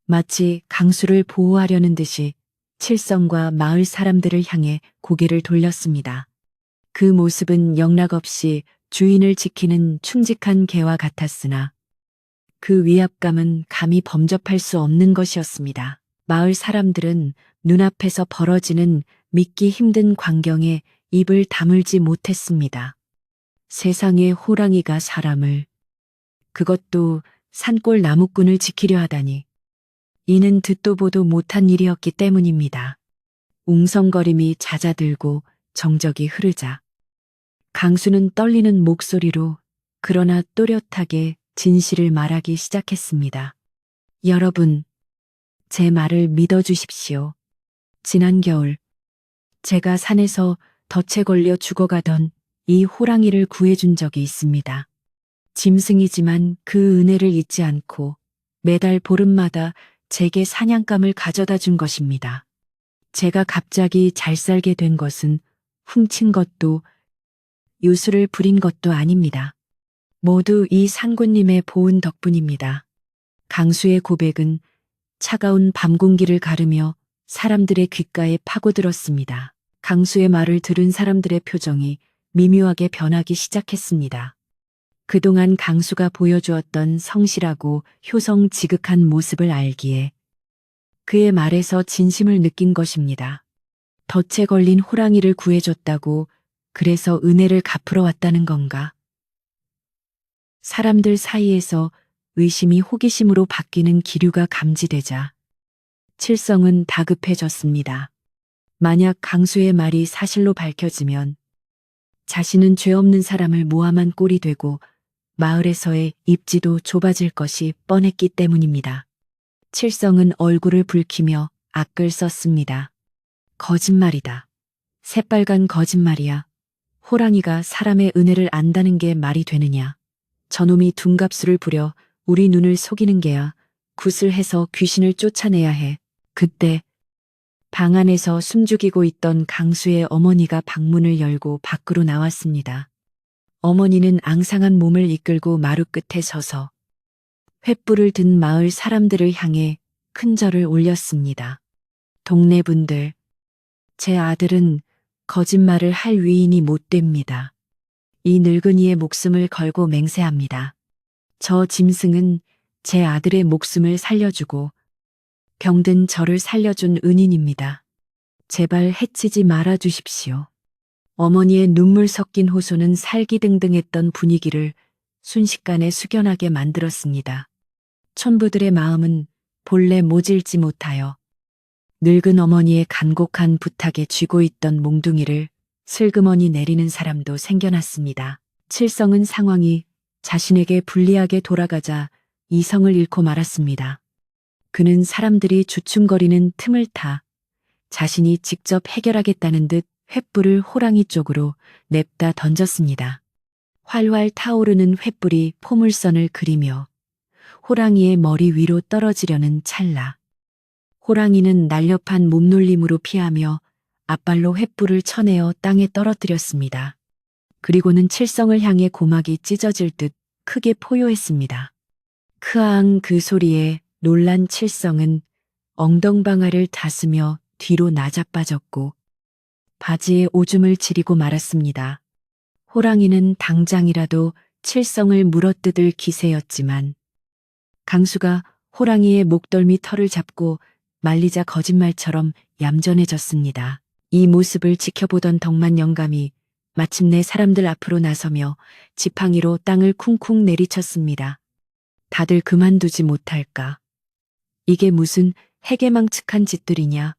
마치 강수를 보호하려는 듯이 칠성과 마을 사람들을 향해 고개를 돌렸습니다. 그 모습은 영락없이 주인을 지키는 충직한 개와 같았으나 그 위압감은 감히 범접할 수 없는 것이었습니다. 마을 사람들은 눈앞에서 벌어지는 믿기 힘든 광경에 입을 다물지 못했습니다. 세상에 호랑이가 사람을, 그것도 산골 나무꾼을 지키려 하다니. 이는 듣도 보도 못한 일이었기 때문입니다. 웅성거림이 잦아들고 정적이 흐르자 강수는 떨리는 목소리로 그러나 또렷하게 진실을 말하기 시작했습니다. 여러분, 제 말을 믿어주십시오. 지난 겨울 제가 산에서 덫에 걸려 죽어가던 이 호랑이를 구해준 적이 있습니다. 짐승이지만 그 은혜를 잊지 않고 매달 보름마다 제게 사냥감을 가져다 준 것입니다. 제가 갑자기 잘 살게 된 것은 훔친 것도 유수를 부린 것도 아닙니다. 모두 이 상군님의 보은 덕분입니다. 강수의 고백은 차가운 밤 공기를 가르며 사람들의 귓가에 파고들었습니다. 강수의 말을 들은 사람들의 표정이 미묘하게 변하기 시작했습니다. 그동안 강수가 보여주었던 성실하고 효성지극한 모습을 알기에 그의 말에서 진심을 느낀 것입니다. 덫에 걸린 호랑이를 구해줬다고 그래서 은혜를 갚으러 왔다는 건가? 사람들 사이에서 의심이 호기심으로 바뀌는 기류가 감지되자 칠성은 다급해졌습니다. 만약 강수의 말이 사실로 밝혀지면 자신은 죄 없는 사람을 모함한 꼴이 되고 마을에서의 입지도 좁아질 것이 뻔했기 때문입니다. 칠성은 얼굴을 붉히며 악글 썼습니다. 거짓말이다. 새빨간 거짓말이야. 호랑이가 사람의 은혜를 안다는 게 말이 되느냐. 저놈이 둔갑수를 부려 우리 눈을 속이는 게야. 굿을 해서 귀신을 쫓아내야 해. 그때 방 안에서 숨죽이고 있던 강수의 어머니가 방문을 열고 밖으로 나왔습니다. 어머니는 앙상한 몸을 이끌고 마루 끝에 서서 횃불을 든 마을 사람들을 향해 큰 절을 올렸습니다. 동네 분들, 제 아들은 거짓말을 할 위인이 못 됩니다. 이 늙은이의 목숨을 걸고 맹세합니다. 저 짐승은 제 아들의 목숨을 살려주고 병든 저를 살려준 은인입니다. 제발 해치지 말아 주십시오. 어머니의 눈물 섞인 호소는 살기등등했던 분위기를 순식간에 숙연하게 만들었습니다. 촌부들의 마음은 본래 모질지 못하여 늙은 어머니의 간곡한 부탁에 쥐고 있던 몽둥이를 슬그머니 내리는 사람도 생겨났습니다. 칠성은 상황이 자신에게 불리하게 돌아가자 이성을 잃고 말았습니다. 그는 사람들이 주춤거리는 틈을 타 자신이 직접 해결하겠다는 듯 횃불을 호랑이 쪽으로 냅다 던졌습니다. 활활 타오르는 횃불이 포물선을 그리며 호랑이의 머리 위로 떨어지려는 찰나 호랑이는 날렵한 몸놀림으로 피하며 앞발로 횃불을 쳐내어 땅에 떨어뜨렸습니다. 그리고는 칠성을 향해 고막이 찢어질 듯 크게 포효했습니다. 크아앙 그 소리에 놀란 칠성은 엉덩방아를 다스며 뒤로 나자빠졌고 바지에 오줌을 지리고 말았습니다. 호랑이는 당장이라도 칠성을 물어뜯을 기세였지만 강수가 호랑이의 목덜미 털을 잡고 말리자 거짓말처럼 얌전해졌습니다. 이 모습을 지켜보던 덕만 영감이 마침내 사람들 앞으로 나서며 지팡이로 땅을 쿵쿵 내리쳤습니다. 다들 그만두지 못할까? 이게 무슨 해괴망측한 짓들이냐?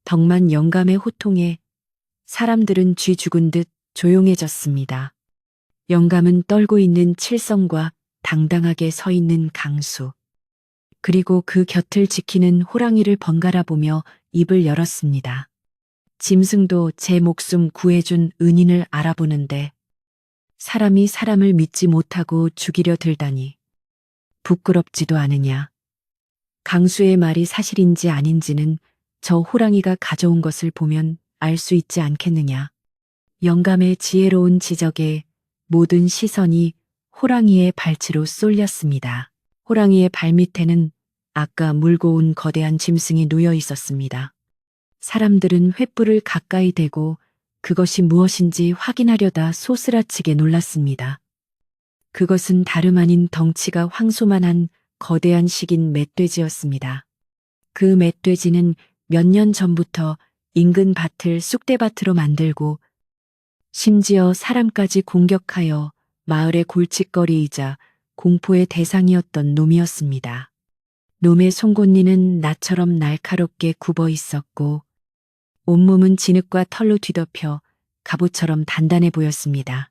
덕만 영감의 호통에 사람들은 쥐 죽은 듯 조용해졌습니다. 영감은 떨고 있는 칠성과 당당하게 서 있는 강수, 그리고 그 곁을 지키는 호랑이를 번갈아 보며 입을 열었습니다. 짐승도 제 목숨 구해준 은인을 알아보는데 사람이 사람을 믿지 못하고 죽이려 들다니 부끄럽지도 않으냐. 강수의 말이 사실인지 아닌지는 저 호랑이가 가져온 것을 보면 알 수 있지 않겠느냐. 영감의 지혜로운 지적에 모든 시선이 호랑이의 발치로 쏠렸습니다. 호랑이의 발밑에는 아까 물고 온 거대한 짐승이 누워 있었습니다. 사람들은 횃불을 가까이 대고 그것이 무엇인지 확인하려다 소스라치게 놀랐습니다. 그것은 다름 아닌 덩치가 황소만한 거대한 식인 멧돼지였습니다. 그 멧돼지는 몇 년 전부터 인근 밭을 쑥대밭으로 만들고 심지어 사람까지 공격하여 마을의 골칫거리이자 공포의 대상이었던 놈이었습니다. 놈의 송곳니는 나처럼 날카롭게 굽어 있었고 온몸은 진흙과 털로 뒤덮여 갑옷처럼 단단해 보였습니다.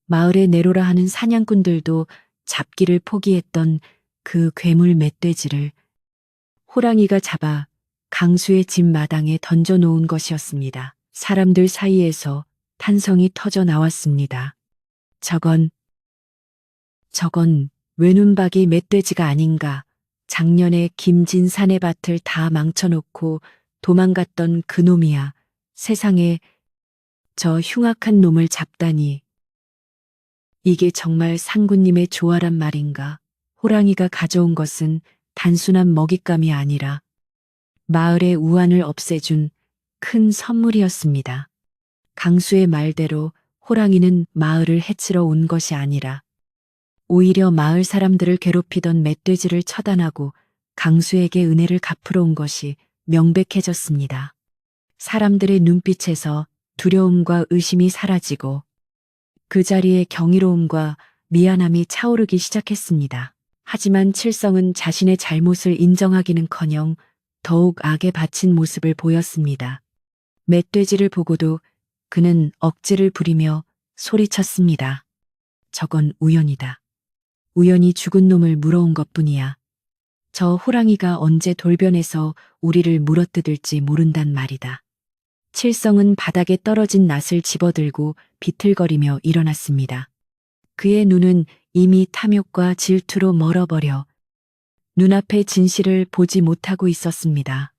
마을에 내로라 하는 사냥꾼들도 잡기를 포기했던 그 괴물 멧돼지를 호랑이가 잡아 강수의 집 마당에 던져 놓은 것이었습니다. 사람들 사이에서 탄성이 터져 나왔습니다. 저건 외눈박이 멧돼지가 아닌가. 작년에 김진산의 밭을 다 망쳐놓고 도망갔던 그놈이야. 세상에 저 흉악한 놈을 잡다니. 이게 정말 상구님의 조화란 말인가. 호랑이가 가져온 것은 단순한 먹잇감이 아니라 마을의 우환을 없애준 큰 선물이었습니다. 강수의 말대로 호랑이는 마을을 해치러 온 것이 아니라 오히려 마을 사람들을 괴롭히던 멧돼지를 처단하고 강수에게 은혜를 갚으러 온 것이 명백해졌습니다. 사람들의 눈빛에서 두려움과 의심이 사라지고 그 자리에 경이로움과 미안함이 차오르기 시작했습니다. 하지만 칠성은 자신의 잘못을 인정하기는커녕 더욱 악에 바친 모습을 보였습니다. 멧돼지를 보고도 그는 억지를 부리며 소리쳤습니다. 저건 우연이다. 우연히 죽은 놈을 물어온 것뿐이야. 저 호랑이가 언제 돌변해서 우리를 물어뜯을지 모른단 말이다. 칠성은 바닥에 떨어진 낫을 집어들고 비틀거리며 일어났습니다. 그의 눈은 이미 탐욕과 질투로 멀어버려 눈앞의 진실을 보지 못하고 있었습니다.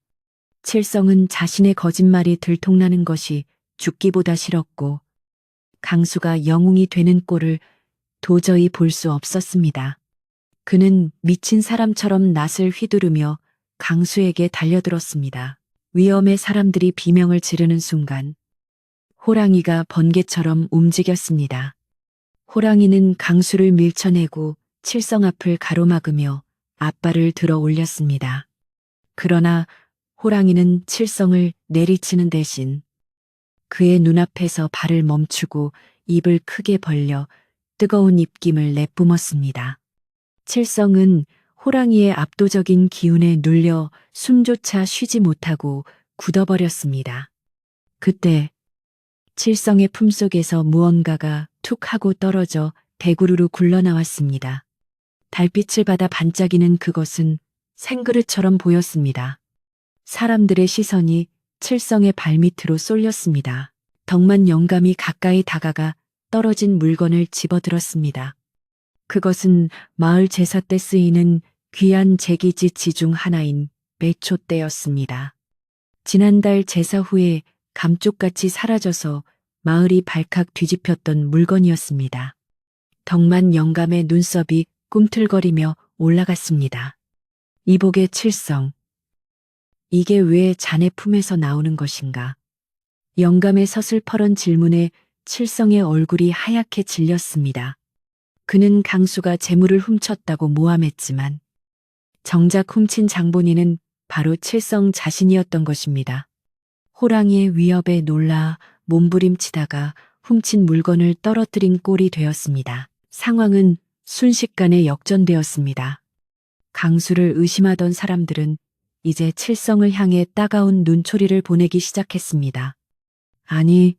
칠성은 자신의 거짓말이 들통나는 것이 죽기보다 싫었고 강수가 영웅이 되는 꼴을 도저히 볼 수 없었습니다. 그는 미친 사람처럼 낫을 휘두르며 강수에게 달려들었습니다. 위험에 사람들이 비명을 지르는 순간 호랑이가 번개처럼 움직였습니다. 호랑이는 강수를 밀쳐내고 칠성 앞을 가로막으며 앞발을 들어 올렸습니다. 그러나 호랑이는 칠성을 내리치는 대신 그의 눈앞에서 발을 멈추고 입을 크게 벌려 뜨거운 입김을 내뿜었습니다. 칠성은 호랑이의 압도적인 기운에 눌려 숨조차 쉬지 못하고 굳어버렸습니다. 그때 칠성의 품속에서 무언가가 툭 하고 떨어져 대구르르 굴러나왔습니다. 달빛을 받아 반짝이는 그것은 생그릇처럼 보였습니다. 사람들의 시선이 칠성의 발밑으로 쏠렸습니다. 덕만 영감이 가까이 다가가 떨어진 물건을 집어들었습니다. 그것은 마을 제사 때 쓰이는 귀한 제기지치 중 하나인 매초대였습니다. 지난달 제사 후에 감쪽같이 사라져서 마을이 발칵 뒤집혔던 물건이었습니다. 덕만 영감의 눈썹이 꿈틀거리며 올라갔습니다. 이복의 칠성. 이게 왜 자네 품에서 나오는 것인가? 영감의 서슬퍼런 질문에 칠성의 얼굴이 하얗게 질렸습니다. 그는 강수가 재물을 훔쳤다고 모함했지만 정작 훔친 장본인은 바로 칠성 자신이었던 것입니다. 호랑이의 위협에 놀라 몸부림치다가 훔친 물건을 떨어뜨린 꼴이 되었습니다. 상황은 순식간에 역전되었습니다. 강수를 의심하던 사람들은 이제 칠성을 향해 따가운 눈초리를 보내기 시작했습니다. 아니,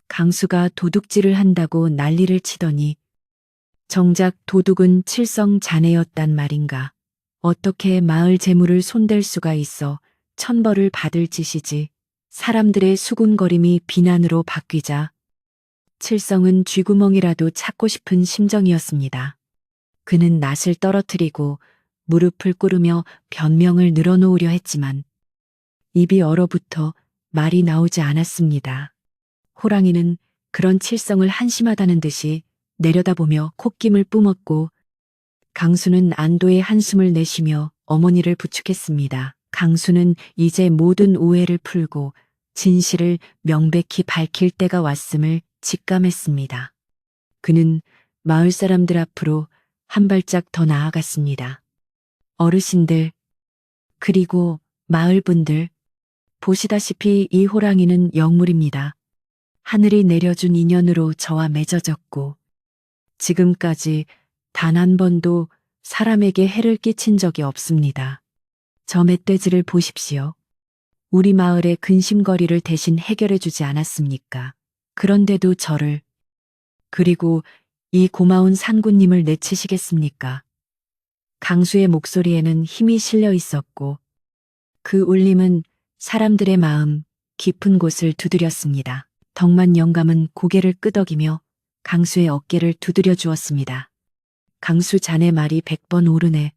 강수가 도둑질을 한다고 난리를 치더니 정작 도둑은 칠성 자네였단 말인가. 어떻게 마을 재물을 손댈 수가 있어 천벌을 받을 짓이지. 사람들의 수군거림이 비난으로 바뀌자 칠성은 쥐구멍이라도 찾고 싶은 심정이었습니다. 그는 낫을 떨어뜨리고 무릎을 꿇으며 변명을 늘어놓으려 했지만 입이 얼어붙어 말이 나오지 않았습니다. 호랑이는 그런 칠성을 한심하다는 듯이 내려다보며 콧김을 뿜었고 강수는 안도의 한숨을 내쉬며 어머니를 부축했습니다. 강수는 이제 모든 오해를 풀고 진실을 명백히 밝힐 때가 왔음을 직감했습니다. 그는 마을 사람들 앞으로 한 발짝 더 나아갔습니다. 어르신들, 그리고 마을 분들, 보시다시피 이 호랑이는 영물입니다. 하늘이 내려준 인연으로 저와 맺어졌고, 지금까지 단 한 번도 사람에게 해를 끼친 적이 없습니다. 저 멧돼지를 보십시오. 우리 마을의 근심거리를 대신 해결해 주지 않았습니까? 그런데도 저를, 그리고 이 고마운 산군님을 내치시겠습니까? 강수의 목소리에는 힘이 실려 있었고, 그 울림은 사람들의 마음 깊은 곳을 두드렸습니다. 덕만 영감은 고개를 끄덕이며 강수의 어깨를 두드려 주었습니다. 강수 자네 말이 100번 옳으네.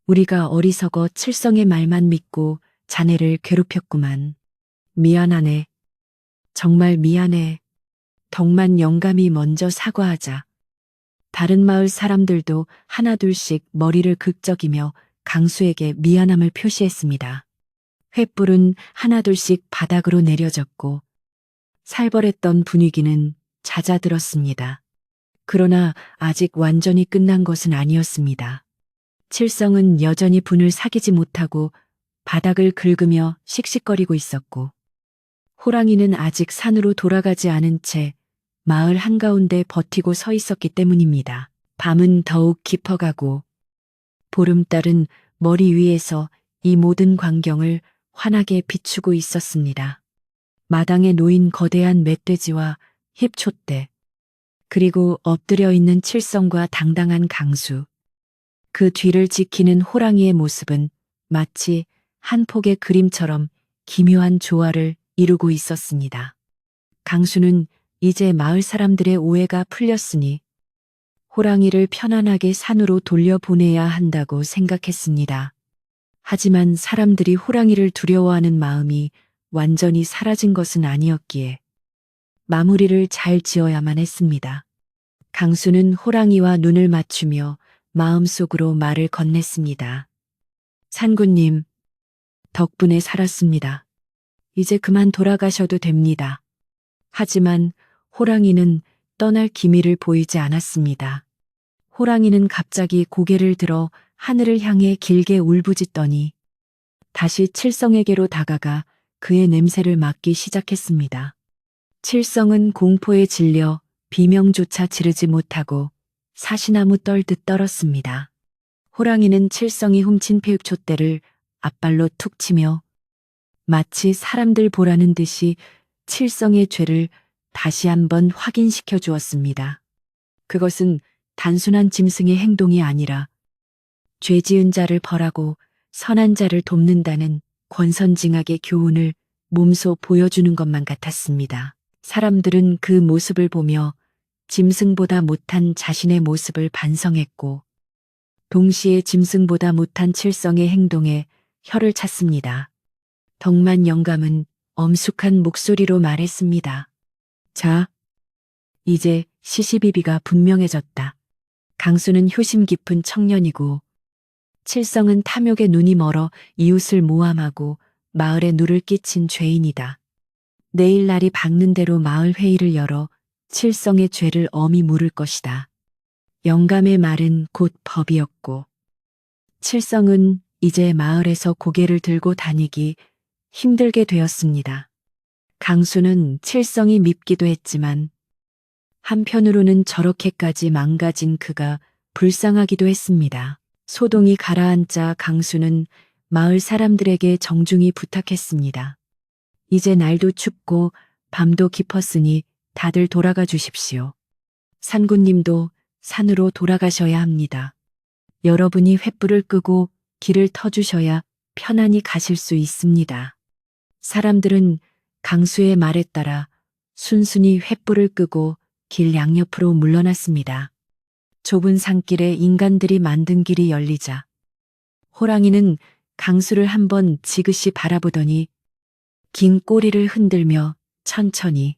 우리가 어리석어 칠성의 말만 믿고 자네를 괴롭혔구만. 미안하네. 정말 미안해. 덕만 영감이 먼저 사과하자. 다른 마을 사람들도 하나둘씩 머리를 극적이며 강수에게 미안함을 표시했습니다. 횃불은 하나둘씩 바닥으로 내려졌고 살벌했던 분위기는 잦아들었습니다. 그러나 아직 완전히 끝난 것은 아니었습니다. 칠성은 여전히 분을 사귀지 못하고 바닥을 긁으며 씩씩거리고 있었고, 호랑이는 아직 산으로 돌아가지 않은 채 마을 한가운데 버티고 서 있었기 때문입니다. 밤은 더욱 깊어가고 보름달은 머리 위에서 이 모든 광경을 환하게 비추고 있었습니다. 마당에 놓인 거대한 멧돼지와 힙촛대, 그리고 엎드려 있는 칠성과 당당한 강수, 그 뒤를 지키는 호랑이의 모습은 마치 한 폭의 그림처럼 기묘한 조화를 이루고 있었습니다. 강수는 이제 마을 사람들의 오해가 풀렸으니 호랑이를 편안하게 산으로 돌려보내야 한다고 생각했습니다. 하지만 사람들이 호랑이를 두려워하는 마음이 완전히 사라진 것은 아니었기에 마무리를 잘 지어야만 했습니다. 강수는 호랑이와 눈을 맞추며 마음속으로 말을 건넸습니다. 산군님, 덕분에 살았습니다. 이제 그만 돌아가셔도 됩니다. 하지만 호랑이는 떠날 기미를 보이지 않았습니다. 호랑이는 갑자기 고개를 들어 하늘을 향해 길게 울부짖더니 다시 칠성에게로 다가가 그의 냄새를 맡기 시작했습니다. 칠성은 공포에 질려 비명조차 지르지 못하고 사시나무 떨듯 떨었습니다. 호랑이는 칠성이 훔친 폐육촛대를 앞발로 툭 치며 마치 사람들 보라는 듯이 칠성의 죄를 다시 한번 확인시켜 주었습니다. 그것은 단순한 짐승의 행동이 아니라 죄 지은 자를 벌하고 선한 자를 돕는다는 권선징악의 교훈을 몸소 보여주는 것만 같았습니다. 사람들은 그 모습을 보며 짐승보다 못한 자신의 모습을 반성했고, 동시에 짐승보다 못한 칠성의 행동에 혀를 찼습니다. 덕만 영감은 엄숙한 목소리로 말했습니다. 자, 이제 시시비비가 분명해졌다. 강수는 효심 깊은 청년이고, 칠성은 탐욕에 눈이 멀어 이웃을 모함하고 마을에 누를 끼친 죄인이다. 내일 날이 밝는 대로 마을 회의를 열어 칠성의 죄를 엄히 물을 것이다. 영감의 말은 곧 법이었고, 칠성은 이제 마을에서 고개를 들고 다니기 힘들게 되었습니다. 강수는 칠성이 밉기도 했지만 한편으로는 저렇게까지 망가진 그가 불쌍하기도 했습니다. 소동이 가라앉자 강수는 마을 사람들에게 정중히 부탁했습니다. 이제 날도 춥고 밤도 깊었으니 다들 돌아가 주십시오. 산군님도 산으로 돌아가셔야 합니다. 여러분이 횃불을 끄고 길을 터주셔야 편안히 가실 수 있습니다. 사람들은 강수의 말에 따라 순순히 횃불을 끄고 길 양옆으로 물러났습니다. 좁은 산길에 인간들이 만든 길이 열리자 호랑이는 강수를 한번 지그시 바라보더니 긴 꼬리를 흔들며 천천히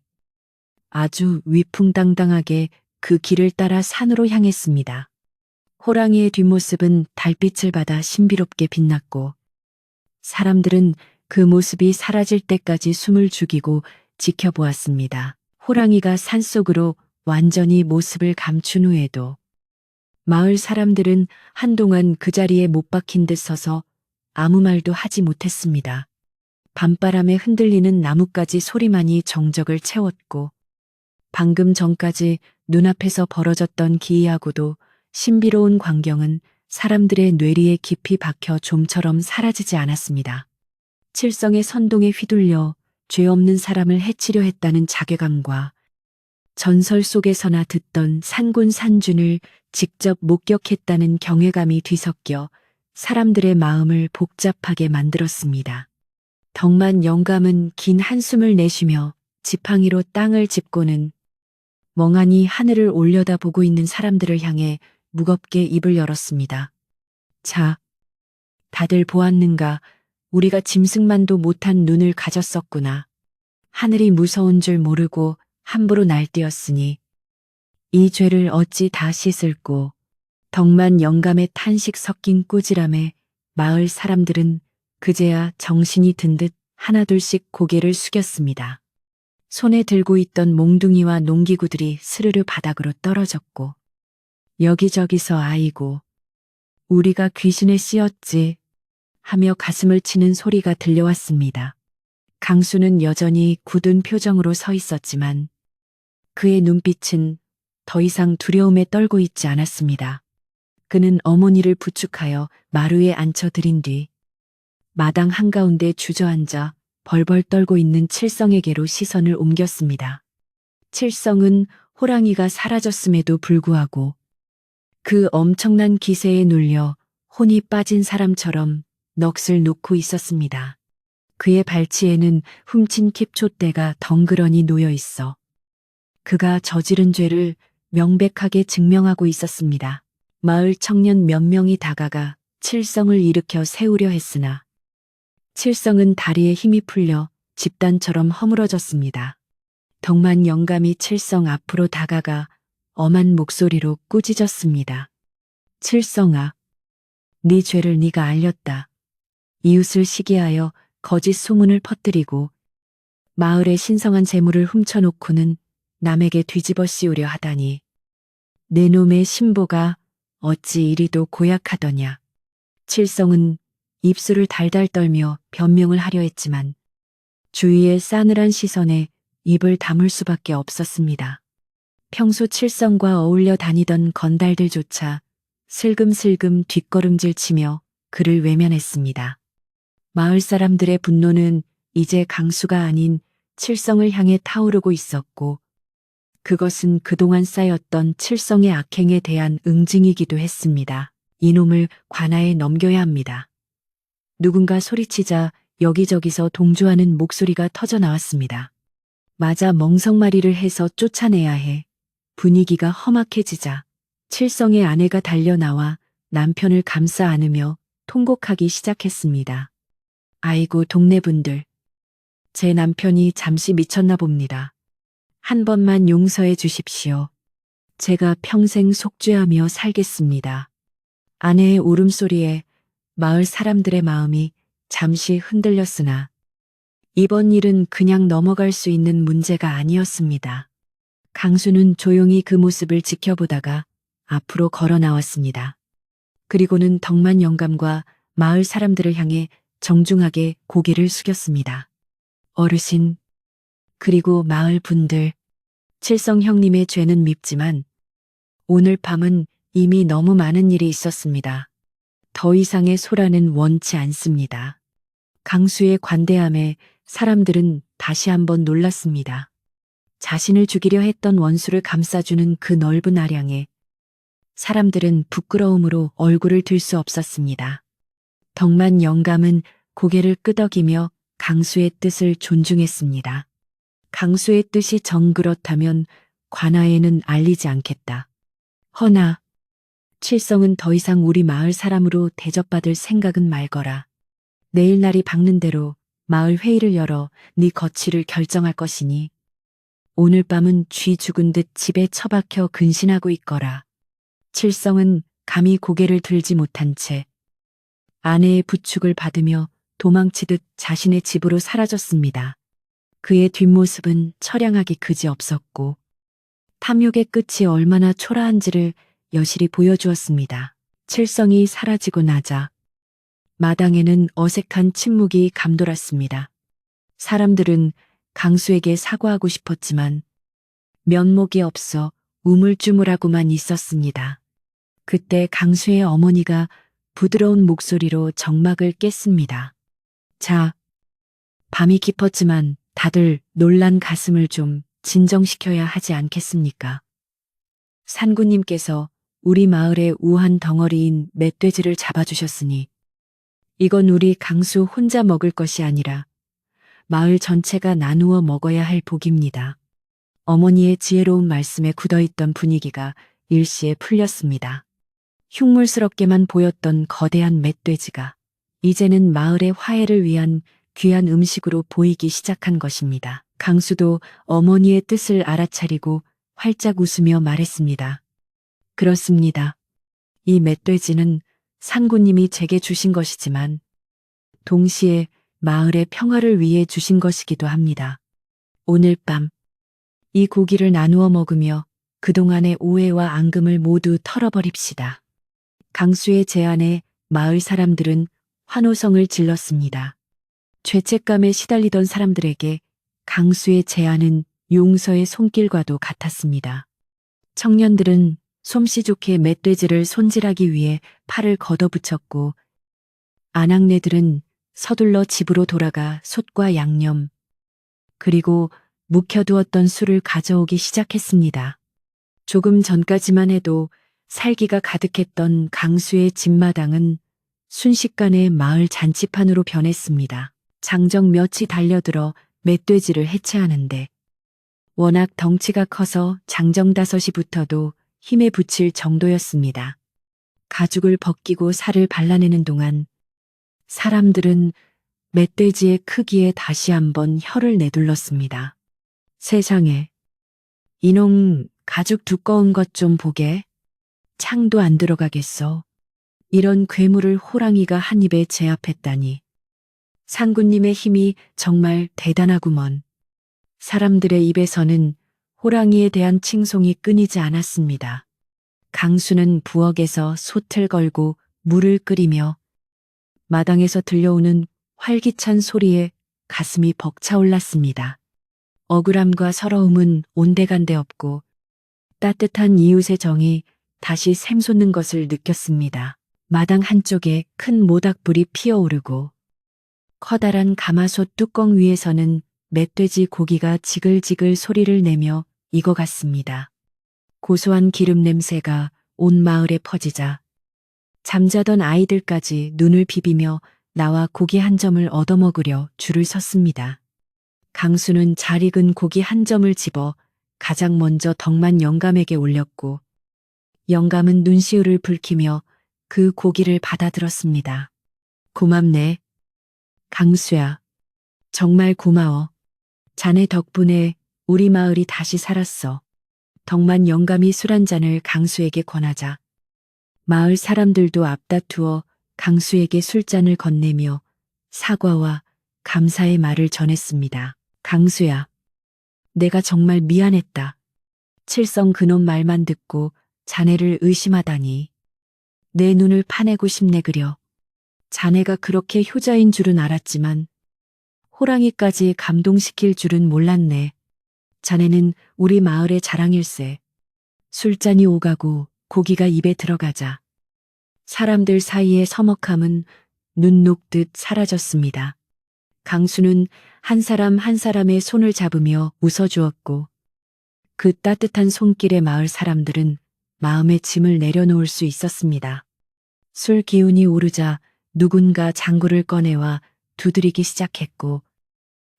아주 위풍당당하게 그 길을 따라 산으로 향했습니다. 호랑이의 뒷모습은 달빛을 받아 신비롭게 빛났고 사람들은 그 모습이 사라질 때까지 숨을 죽이고 지켜보았습니다. 호랑이가 산속으로 완전히 모습을 감춘 후에도 마을 사람들은 한동안 그 자리에 못 박힌 듯 서서 아무 말도 하지 못했습니다. 밤바람에 흔들리는 나뭇가지 소리만이 정적을 채웠고 방금 전까지 눈앞에서 벌어졌던 기이하고도 신비로운 광경은 사람들의 뇌리에 깊이 박혀 좀처럼 사라지지 않았습니다. 칠성의 선동에 휘둘려 죄 없는 사람을 해치려 했다는 자괴감과 전설 속에서나 듣던 산곤산준을 직접 목격했다는 경외감이 뒤섞여 사람들의 마음을 복잡하게 만들었습니다. 덕만 영감은 긴 한숨을 내쉬며 지팡이로 땅을 짚고는 멍하니 하늘을 올려다보고 있는 사람들을 향해 무겁게 입을 열었습니다. 자, 다들 보았는가? 우리가 짐승만도 못한 눈을 가졌었구나. 하늘이 무서운 줄 모르고 함부로 날뛰었으니 이 죄를 어찌 다 씻을꼬. 덕만 영감의 탄식 섞인 꾸지람에 마을 사람들은 그제야 정신이 든 듯 하나둘씩 고개를 숙였습니다. 손에 들고 있던 몽둥이와 농기구들이 스르르 바닥으로 떨어졌고 여기저기서 아이고 우리가 귀신에 씌었지 하며 가슴을 치는 소리가 들려왔습니다. 강수는 여전히 굳은 표정으로 서 있었지만 그의 눈빛은 더 이상 두려움에 떨고 있지 않았습니다. 그는 어머니를 부축하여 마루에 앉혀들인 뒤 마당 한가운데 주저앉아 벌벌 떨고 있는 칠성에게로 시선을 옮겼습니다. 칠성은 호랑이가 사라졌음에도 불구하고 그 엄청난 기세에 눌려 혼이 빠진 사람처럼 넋을 놓고 있었습니다. 그의 발치에는 훔친 킵촛대가 덩그러니 놓여 있어 그가 저지른 죄를 명백하게 증명하고 있었습니다. 마을 청년 몇 명이 다가가 칠성을 일으켜 세우려 했으나 칠성은 다리에 힘이 풀려 집단처럼 허물어졌습니다. 덕만 영감이 칠성 앞으로 다가가 엄한 목소리로 꾸짖었습니다. 칠성아, 네 죄를 네가 알렸다. 이웃을 시기하여 거짓 소문을 퍼뜨리고 마을의 신성한 재물을 훔쳐놓고는 남에게 뒤집어 씌우려 하다니 내 놈의 신보가 어찌 이리도 고약하더냐. 칠성은 입술을 달달 떨며 변명을 하려 했지만 주위의 싸늘한 시선에 입을 다물 수밖에 없었습니다. 평소 칠성과 어울려 다니던 건달들조차 슬금슬금 뒷걸음질 치며 그를 외면했습니다. 마을 사람들의 분노는 이제 강수가 아닌 칠성을 향해 타오르고 있었고 그것은 그동안 쌓였던 칠성의 악행에 대한 응징이기도 했습니다. 이놈을 관아에 넘겨야 합니다. 누군가 소리치자 여기저기서 동조하는 목소리가 터져 나왔습니다. 맞아 멍석마리를 해서 쫓아내야 해. 분위기가 험악해지자 칠성의 아내가 달려나와 남편을 감싸 안으며 통곡하기 시작했습니다. 아이고 동네분들. 제 남편이 잠시 미쳤나 봅니다. 한 번만 용서해 주십시오. 제가 평생 속죄하며 살겠습니다. 아내의 울음소리에 마을 사람들의 마음이 잠시 흔들렸으나 이번 일은 그냥 넘어갈 수 있는 문제가 아니었습니다. 강수는 조용히 그 모습을 지켜보다가 앞으로 걸어 나왔습니다. 그리고는 덕만 영감과 마을 사람들을 향해 정중하게 고개를 숙였습니다. 어르신, 그리고 마을 분들, 칠성 형님의 죄는 밉지만 오늘 밤은 이미 너무 많은 일이 있었습니다. 더 이상의 소란은 원치 않습니다. 강수의 관대함에 사람들은 다시 한번 놀랐습니다. 자신을 죽이려 했던 원수를 감싸주는 그 넓은 아량에 사람들은 부끄러움으로 얼굴을 들 수 없었습니다. 덕만 영감은 고개를 끄덕이며 강수의 뜻을 존중했습니다. 강수의 뜻이 정그렇다면 관아에는 알리지 않겠다. 허나 칠성은 더 이상 우리 마을 사람으로 대접받을 생각은 말거라. 내일 날이 밝는 대로 마을 회의를 열어 네 거취를 결정할 것이니 오늘 밤은 쥐 죽은 듯 집에 처박혀 근신하고 있거라. 칠성은 감히 고개를 들지 못한 채 아내의 부축을 받으며 도망치듯 자신의 집으로 사라졌습니다. 그의 뒷모습은 처량하기 그지없었고 탐욕의 끝이 얼마나 초라한지를 여실히 보여주었습니다. 칠성이 사라지고 나자 마당에는 어색한 침묵이 감돌았습니다. 사람들은 강수에게 사과하고 싶었지만 면목이 없어 우물쭈물하고만 있었습니다. 그때 강수의 어머니가 부드러운 목소리로 정막을 깼습니다. 자, 밤이 깊었지만 다들 놀란 가슴을 좀 진정시켜야 하지 않겠습니까? 산구님께서 우리 마을의 우한 덩어리인 멧돼지를 잡아주셨으니 이건 우리 강수 혼자 먹을 것이 아니라 마을 전체가 나누어 먹어야 할 복입니다. 어머니의 지혜로운 말씀에 굳어있던 분위기가 일시에 풀렸습니다. 흉물스럽게만 보였던 거대한 멧돼지가 이제는 마을의 화해를 위한 귀한 음식으로 보이기 시작한 것입니다. 강수도 어머니의 뜻을 알아차리고 활짝 웃으며 말했습니다. 그렇습니다. 이 멧돼지는 산구님이 제게 주신 것이지만 동시에 마을의 평화를 위해 주신 것이기도 합니다. 오늘 밤 이 고기를 나누어 먹으며 그동안의 오해와 앙금을 모두 털어버립시다. 강수의 제안에 마을 사람들은 환호성을 질렀습니다. 죄책감에 시달리던 사람들에게 강수의 제안은 용서의 손길과도 같았습니다. 청년들은 솜씨 좋게 멧돼지를 손질하기 위해 팔을 걷어붙였고 아낙네들은 서둘러 집으로 돌아가 솥과 양념 그리고 묵혀두었던 술을 가져오기 시작했습니다. 조금 전까지만 해도 살기가 가득했던 강수의 집마당은 순식간에 마을 잔치판으로 변했습니다. 장정 몇이 달려들어 멧돼지를 해체하는데 워낙 덩치가 커서 장정 5이 붙어도 힘에 부칠 정도였습니다. 가죽을 벗기고 살을 발라내는 동안 사람들은 멧돼지의 크기에 다시 한번 혀를 내둘렀습니다. 세상에, 이놈 가죽 두꺼운 것 좀 보게. 창도 안 들어가겠어. 이런 괴물을 호랑이가 한 입에 제압했다니. 상구님의 힘이 정말 대단하구먼. 사람들의 입에서는 호랑이에 대한 칭송이 끊이지 않았습니다. 강수는 부엌에서 솥을 걸고 물을 끓이며 마당에서 들려오는 활기찬 소리에 가슴이 벅차올랐습니다. 억울함과 서러움은 온데간데 없고 따뜻한 이웃의 정이 다시 샘솟는 것을 느꼈습니다. 마당 한쪽에 큰 모닥불이 피어오르고 커다란 가마솥 뚜껑 위에서는 멧돼지 고기가 지글지글 소리를 내며 익어갔습니다. 고소한 기름 냄새가 온 마을에 퍼지자 잠자던 아이들까지 눈을 비비며 나와 고기 한 점을 얻어먹으려 줄을 섰습니다. 강수는 잘 익은 고기 한 점을 집어 가장 먼저 덕만 영감에게 올렸고 영감은 눈시울을 붉히며 그 고기를 받아들었습니다. 고맙네. 강수야. 정말 고마워. 자네 덕분에 우리 마을이 다시 살았어. 덕만 영감이 술 한 잔을 강수에게 권하자 마을 사람들도 앞다투어 강수에게 술잔을 건네며 사과와 감사의 말을 전했습니다. 강수야, 내가 정말 미안했다. 칠성 그놈 말만 듣고 자네를 의심하다니. 내 눈을 파내고 싶네 그려. 자네가 그렇게 효자인 줄은 알았지만 호랑이까지 감동시킬 줄은 몰랐네. 자네는 우리 마을의 자랑일세. 술잔이 오가고 고기가 입에 들어가자 사람들 사이의 서먹함은 눈 녹듯 사라졌습니다. 강수는 한 사람 한 사람의 손을 잡으며 웃어주었고 그 따뜻한 손길에 마을 사람들은 마음의 짐을 내려놓을 수 있었습니다. 술 기운이 오르자 누군가 장구를 꺼내와 두드리기 시작했고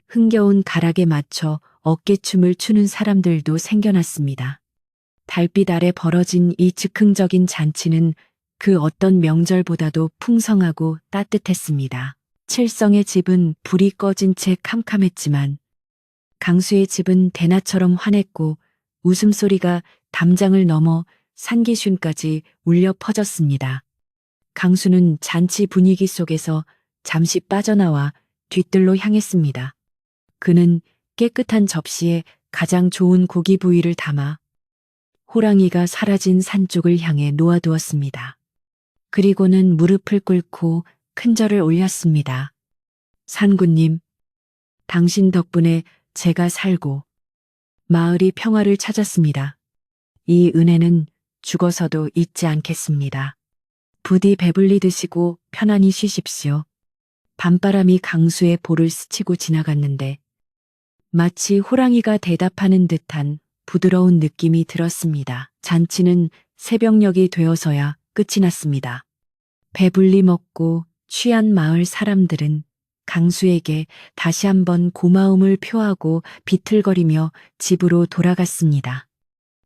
흥겨운 가락에 맞춰 어깨춤을 추는 사람들도 생겨났습니다. 달빛 아래 벌어진 이 즉흥적인 잔치는 그 어떤 명절보다도 풍성하고 따뜻했습니다. 칠성의 집은 불이 꺼진 채 캄캄했지만 강수의 집은 대낮처럼 환했고 웃음소리가 담장을 넘어 산기슭까지 울려 퍼졌습니다. 강수는 잔치 분위기 속에서 잠시 빠져나와 뒤뜰로 향했습니다. 그는 깨끗한 접시에 가장 좋은 고기 부위를 담아 호랑이가 사라진 산 쪽을 향해 놓아두었습니다. 그리고는 무릎을 꿇고 큰 절을 올렸습니다. 산군님, 당신 덕분에 제가 살고 마을이 평화를 찾았습니다. 이 은혜는 죽어서도 잊지 않겠습니다. 부디 배불리 드시고 편안히 쉬십시오. 밤바람이 강수의 볼을 스치고 지나갔는데 마치 호랑이가 대답하는 듯한 부드러운 느낌이 들었습니다. 잔치는 새벽녘이 되어서야 끝이 났습니다. 배불리 먹고 취한 마을 사람들은 강수에게 다시 한번 고마움을 표하고 비틀거리며 집으로 돌아갔습니다.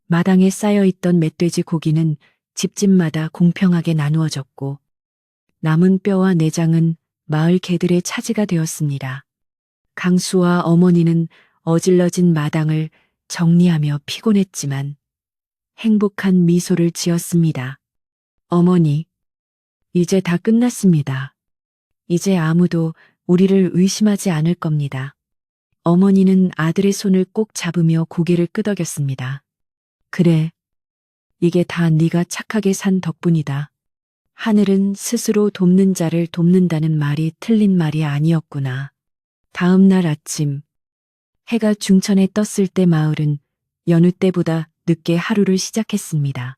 마당에 쌓여있던 멧돼지 고기는 집집마다 공평하게 나누어졌고 남은 뼈와 내장은 마을 개들의 차지가 되었습니다. 강수와 어머니는 어질러진 마당을 정리하며 피곤했지만 행복한 미소를 지었습니다. 어머니, 이제 다 끝났습니다. 이제 아무도 우리를 의심하지 않을 겁니다. 어머니는 아들의 손을 꼭 잡으며 고개를 끄덕였습니다. 그래, 이게 다 네가 착하게 산 덕분이다. 하늘은 스스로 돕는 자를 돕는다는 말이 틀린 말이 아니었구나. 다음 날 아침, 해가 중천에 떴을 때 마을은 여느 때보다 늦게 하루를 시작했습니다.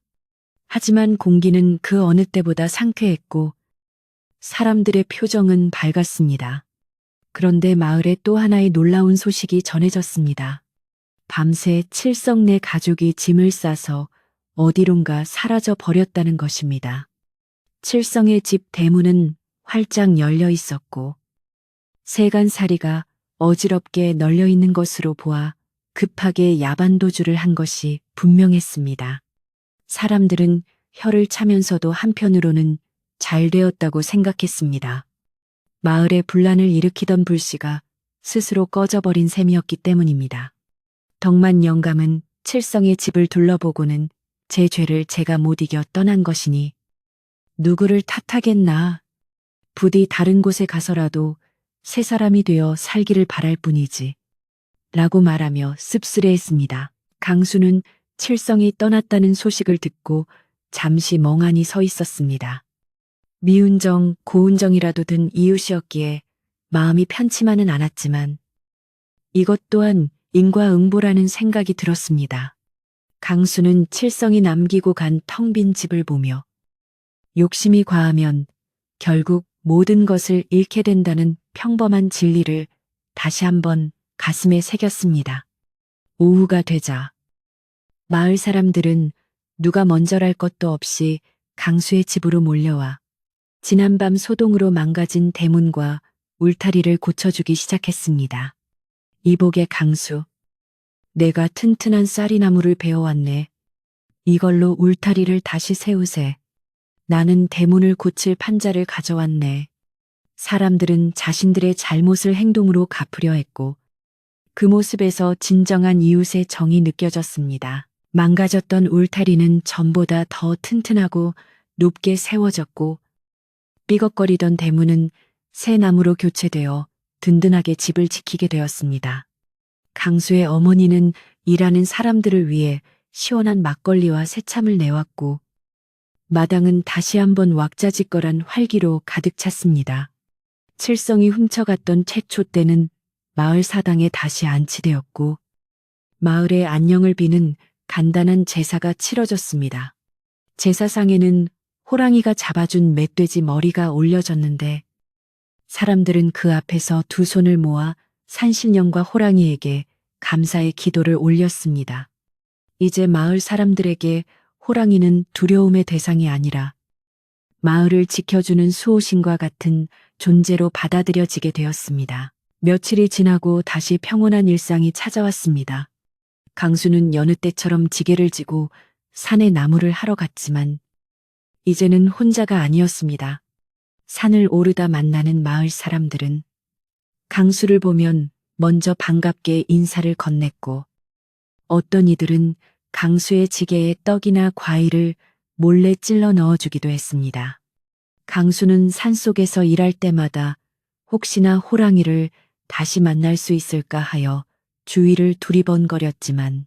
하지만 공기는 그 어느 때보다 상쾌했고 사람들의 표정은 밝았습니다. 그런데 마을에 또 하나의 놀라운 소식이 전해졌습니다. 밤새 칠성네 가족이 짐을 싸서 어디론가 사라져 버렸다는 것입니다. 칠성의 집 대문은 활짝 열려 있었고 세간살이가 어지럽게 널려 있는 것으로 보아 급하게 야반도주를 한 것이 분명했습니다. 사람들은 혀를 차면서도 한편으로는 잘 되었다고 생각했습니다. 마을에 분란을 일으키던 불씨가 스스로 꺼져버린 셈이었기 때문입니다. 덕만 영감은 칠성의 집을 둘러보고는 제 죄를 제가 못 이겨 떠난 것이니 누구를 탓하겠나. 부디 다른 곳에 가서라도 새 사람이 되어 살기를 바랄 뿐이지. 라고 말하며 씁쓸해했습니다. 강수는 칠성이 떠났다는 소식을 듣고 잠시 멍하니 서 있었습니다. 미운 정, 고운 정이라도 든 이웃이었기에 마음이 편치만은 않았지만 이것 또한 인과응보라는 생각이 들었습니다. 강수는 칠성이 남기고 간 텅 빈 집을 보며 욕심이 과하면 결국 모든 것을 잃게 된다는 평범한 진리를 다시 한번 가슴에 새겼습니다. 오후가 되자 마을 사람들은 누가 먼저랄 것도 없이 강수의 집으로 몰려와 지난밤 소동으로 망가진 대문과 울타리를 고쳐주기 시작했습니다. 이복의 강수, 내가 튼튼한 쌀이나무를 베어왔네. 이걸로 울타리를 다시 세우세. 나는 대문을 고칠 판자를 가져왔네. 사람들은 자신들의 잘못을 행동으로 갚으려 했고 그 모습에서 진정한 이웃의 정이 느껴졌습니다. 망가졌던 울타리는 전보다 더 튼튼하고 높게 세워졌고 삐걱거리던 대문은 새 나무로 교체되어 든든하게 집을 지키게 되었습니다. 강수의 어머니는 일하는 사람들을 위해 시원한 막걸리와 새참을 내왔고 마당은 다시 한번 왁자지껄한 활기로 가득 찼습니다. 칠성이 훔쳐갔던 최초 때는 마을 사당에 다시 안치되었고 마을의 안녕을 비는 간단한 제사가 치러졌습니다. 제사상에는 호랑이가 잡아준 멧돼지 머리가 올려졌는데 사람들은 그 앞에서 두 손을 모아 산신령과 호랑이에게 감사의 기도를 올렸습니다. 이제 마을 사람들에게 호랑이는 두려움의 대상이 아니라 마을을 지켜주는 수호신과 같은 존재로 받아들여지게 되었습니다. 며칠이 지나고 다시 평온한 일상이 찾아왔습니다. 강수는 여느 때처럼 지게를 지고 산에 나무를 하러 갔지만 이제는 혼자가 아니었습니다. 산을 오르다 만나는 마을 사람들은 강수를 보면 먼저 반갑게 인사를 건넸고 어떤 이들은 강수의 지게에 떡이나 과일을 몰래 찔러 넣어주기도 했습니다. 강수는 산속에서 일할 때마다 혹시나 호랑이를 다시 만날 수 있을까 하여 주위를 두리번거렸지만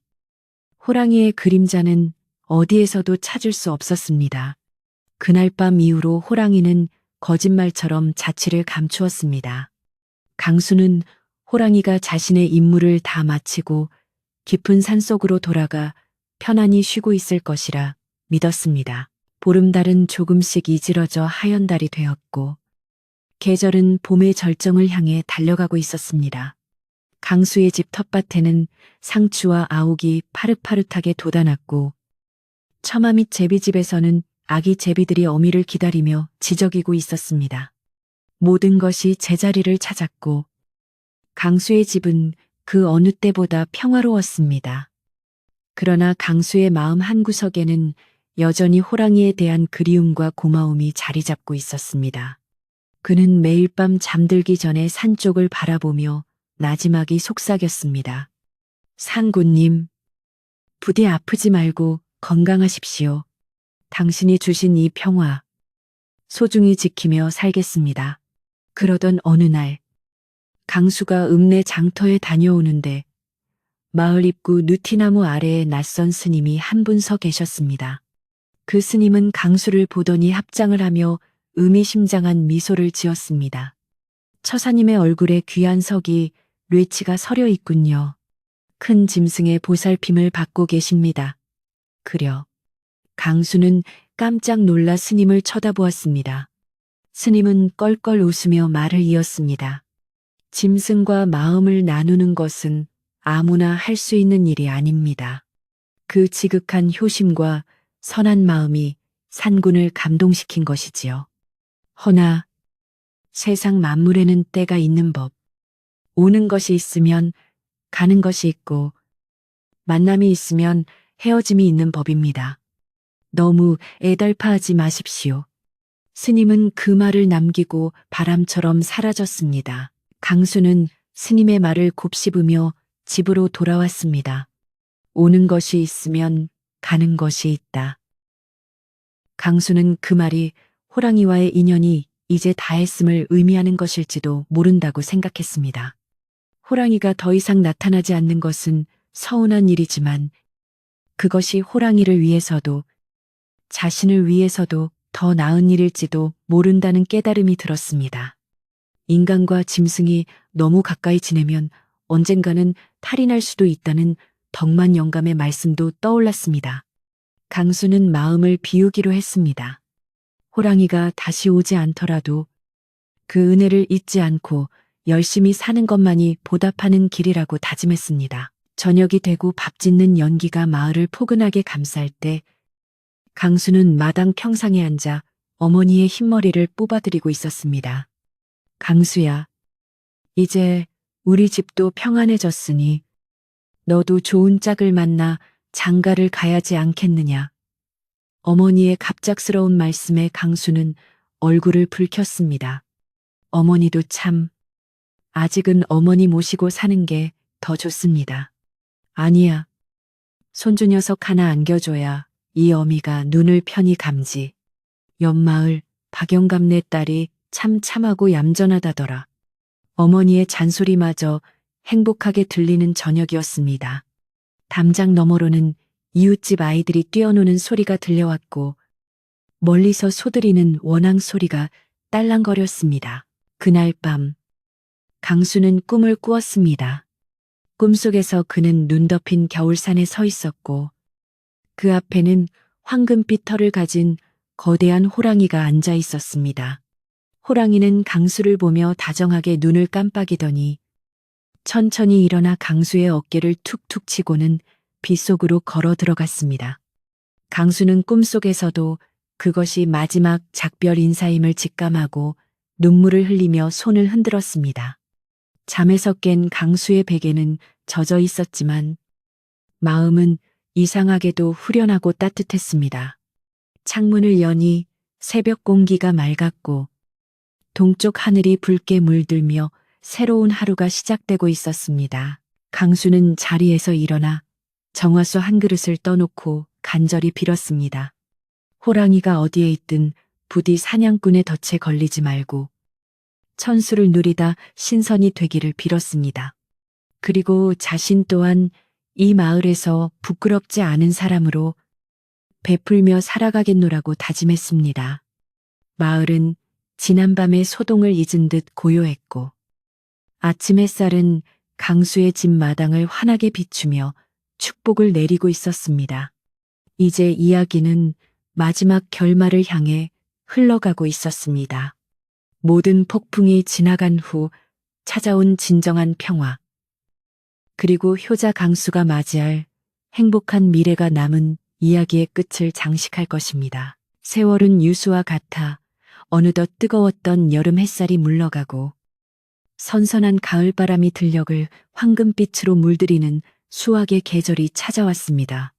호랑이의 그림자는 어디에서도 찾을 수 없었습니다. 그날 밤 이후로 호랑이는 거짓말처럼 자취를 감추었습니다. 강수는 호랑이가 자신의 임무를 다 마치고 깊은 산속으로 돌아가 편안히 쉬고 있을 것이라 믿었습니다. 보름달은 조금씩 이질어져 하얀 달이 되었고 계절은 봄의 절정을 향해 달려가고 있었습니다. 강수의 집 텃밭에는 상추와 아욱이 파릇파릇하게 돋아났고 처마 밑 제비집에서는 아기 제비들이 어미를 기다리며 지저귀고 있었습니다. 모든 것이 제자리를 찾았고 강수의 집은 그 어느 때보다 평화로웠습니다. 그러나 강수의 마음 한구석에는 여전히 호랑이에 대한 그리움과 고마움이 자리 잡고 있었습니다. 그는 매일 밤 잠들기 전에 산 쪽을 바라보며 나지막이 속삭였습니다. 상구님, 부디 아프지 말고 건강하십시오. 당신이 주신 이 평화, 소중히 지키며 살겠습니다. 그러던 어느 날, 강수가 읍내 장터에 다녀오는데 마을 입구 느티나무 아래에 낯선 스님이 한 분 서 계셨습니다. 그 스님은 강수를 보더니 합장을 하며 의미심장한 미소를 지었습니다. 처사님의 얼굴에 귀한 석이 뢰치가 서려 있군요. 큰 짐승의 보살핌을 받고 계십니다. 그려. 강수는 깜짝 놀라 스님을 쳐다보았습니다. 스님은 껄껄 웃으며 말을 이었습니다. 짐승과 마음을 나누는 것은 아무나 할 수 있는 일이 아닙니다. 그 지극한 효심과 선한 마음이 산군을 감동시킨 것이지요. 허나 세상 만물에는 때가 있는 법. 오는 것이 있으면 가는 것이 있고 만남이 있으면 헤어짐이 있는 법입니다. 너무 애달파하지 마십시오. 스님은 그 말을 남기고 바람처럼 사라졌습니다. 강수는 스님의 말을 곱씹으며 집으로 돌아왔습니다. 오는 것이 있으면 가는 것이 있다. 강수는 그 말이 호랑이와의 인연이 이제 다했음을 의미하는 것일지도 모른다고 생각했습니다. 호랑이가 더 이상 나타나지 않는 것은 서운한 일이지만 그것이 호랑이를 위해서도 자신을 위해서도 더 나은 일일지도 모른다는 깨달음이 들었습니다. 인간과 짐승이 너무 가까이 지내면 언젠가는 탈이 날 수도 있다는 덕만 영감의 말씀도 떠올랐습니다. 강수는 마음을 비우기로 했습니다. 호랑이가 다시 오지 않더라도 그 은혜를 잊지 않고 열심히 사는 것만이 보답하는 길이라고 다짐했습니다. 저녁이 되고 밥 짓는 연기가 마을을 포근하게 감쌀 때 강수는 마당 평상에 앉아 어머니의 흰머리를 뽑아드리고 있었습니다. 강수야, 이제 우리 집도 평안해졌으니 너도 좋은 짝을 만나 장가를 가야지 않겠느냐. 어머니의 갑작스러운 말씀에 강수는 얼굴을 붉혔습니다. 어머니도 참, 아직은 어머니 모시고 사는 게 더 좋습니다. 아니야. 손주 녀석 하나 안겨줘야 이 어미가 눈을 편히 감지. 옆마을 박영감네 딸이 참 참하고 얌전하다더라. 어머니의 잔소리마저 행복하게 들리는 저녁이었습니다. 담장 너머로는 이웃집 아이들이 뛰어노는 소리가 들려왔고 멀리서 소들이는 원앙 소리가 딸랑거렸습니다. 그날 밤 강수는 꿈을 꾸었습니다. 꿈속에서 그는 눈 덮인 겨울산에 서 있었고 그 앞에는 황금빛 털을 가진 거대한 호랑이가 앉아 있었습니다. 호랑이는 강수를 보며 다정하게 눈을 깜빡이더니 천천히 일어나 강수의 어깨를 툭툭 치고는 빗속으로 걸어 들어갔습니다. 강수는 꿈속에서도 그것이 마지막 작별 인사임을 직감하고 눈물을 흘리며 손을 흔들었습니다. 잠에서 깬 강수의 베개는 젖어 있었지만 마음은 이상하게도 후련하고 따뜻했습니다. 창문을 여니 새벽 공기가 맑았고 동쪽 하늘이 붉게 물들며 새로운 하루가 시작되고 있었습니다. 강수는 자리에서 일어나 정화수 한 그릇을 떠놓고 간절히 빌었습니다. 호랑이가 어디에 있든 부디 사냥꾼의 덫에 걸리지 말고 천수를 누리다 신선이 되기를 빌었습니다. 그리고 자신 또한 이 마을에서 부끄럽지 않은 사람으로 베풀며 살아가겠노라고 다짐했습니다. 마을은 지난밤의 소동을 잊은 듯 고요했고 아침 햇살은 강수의 집 마당을 환하게 비추며 축복을 내리고 있었습니다. 이제 이야기는 마지막 결말을 향해 흘러가고 있었습니다. 모든 폭풍이 지나간 후 찾아온 진정한 평화. 그리고 효자 강수가 맞이할 행복한 미래가 남은 이야기의 끝을 장식할 것입니다. 세월은 유수와 같아 어느덧 뜨거웠던 여름 햇살이 물러가고 선선한 가을바람이 들녘을 황금빛으로 물들이는 수확의 계절이 찾아왔습니다.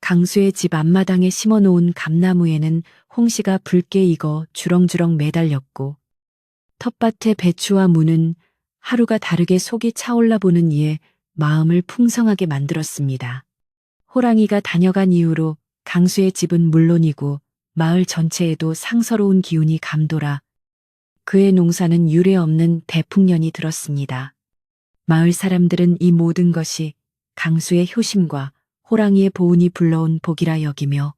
강수의 집 앞마당에 심어놓은 감나무에는 홍시가 붉게 익어 주렁주렁 매달렸고 텃밭의 배추와 무는 하루가 다르게 속이 차올라 보는 이에 마음을 풍성하게 만들었습니다. 호랑이가 다녀간 이후로 강수의 집은 물론이고 마을 전체에도 상서로운 기운이 감돌아 그의 농사는 유례없는 대풍년이 들었습니다. 마을 사람들은 이 모든 것이 강수의 효심과 호랑이의 보은이 불러온 복이라 여기며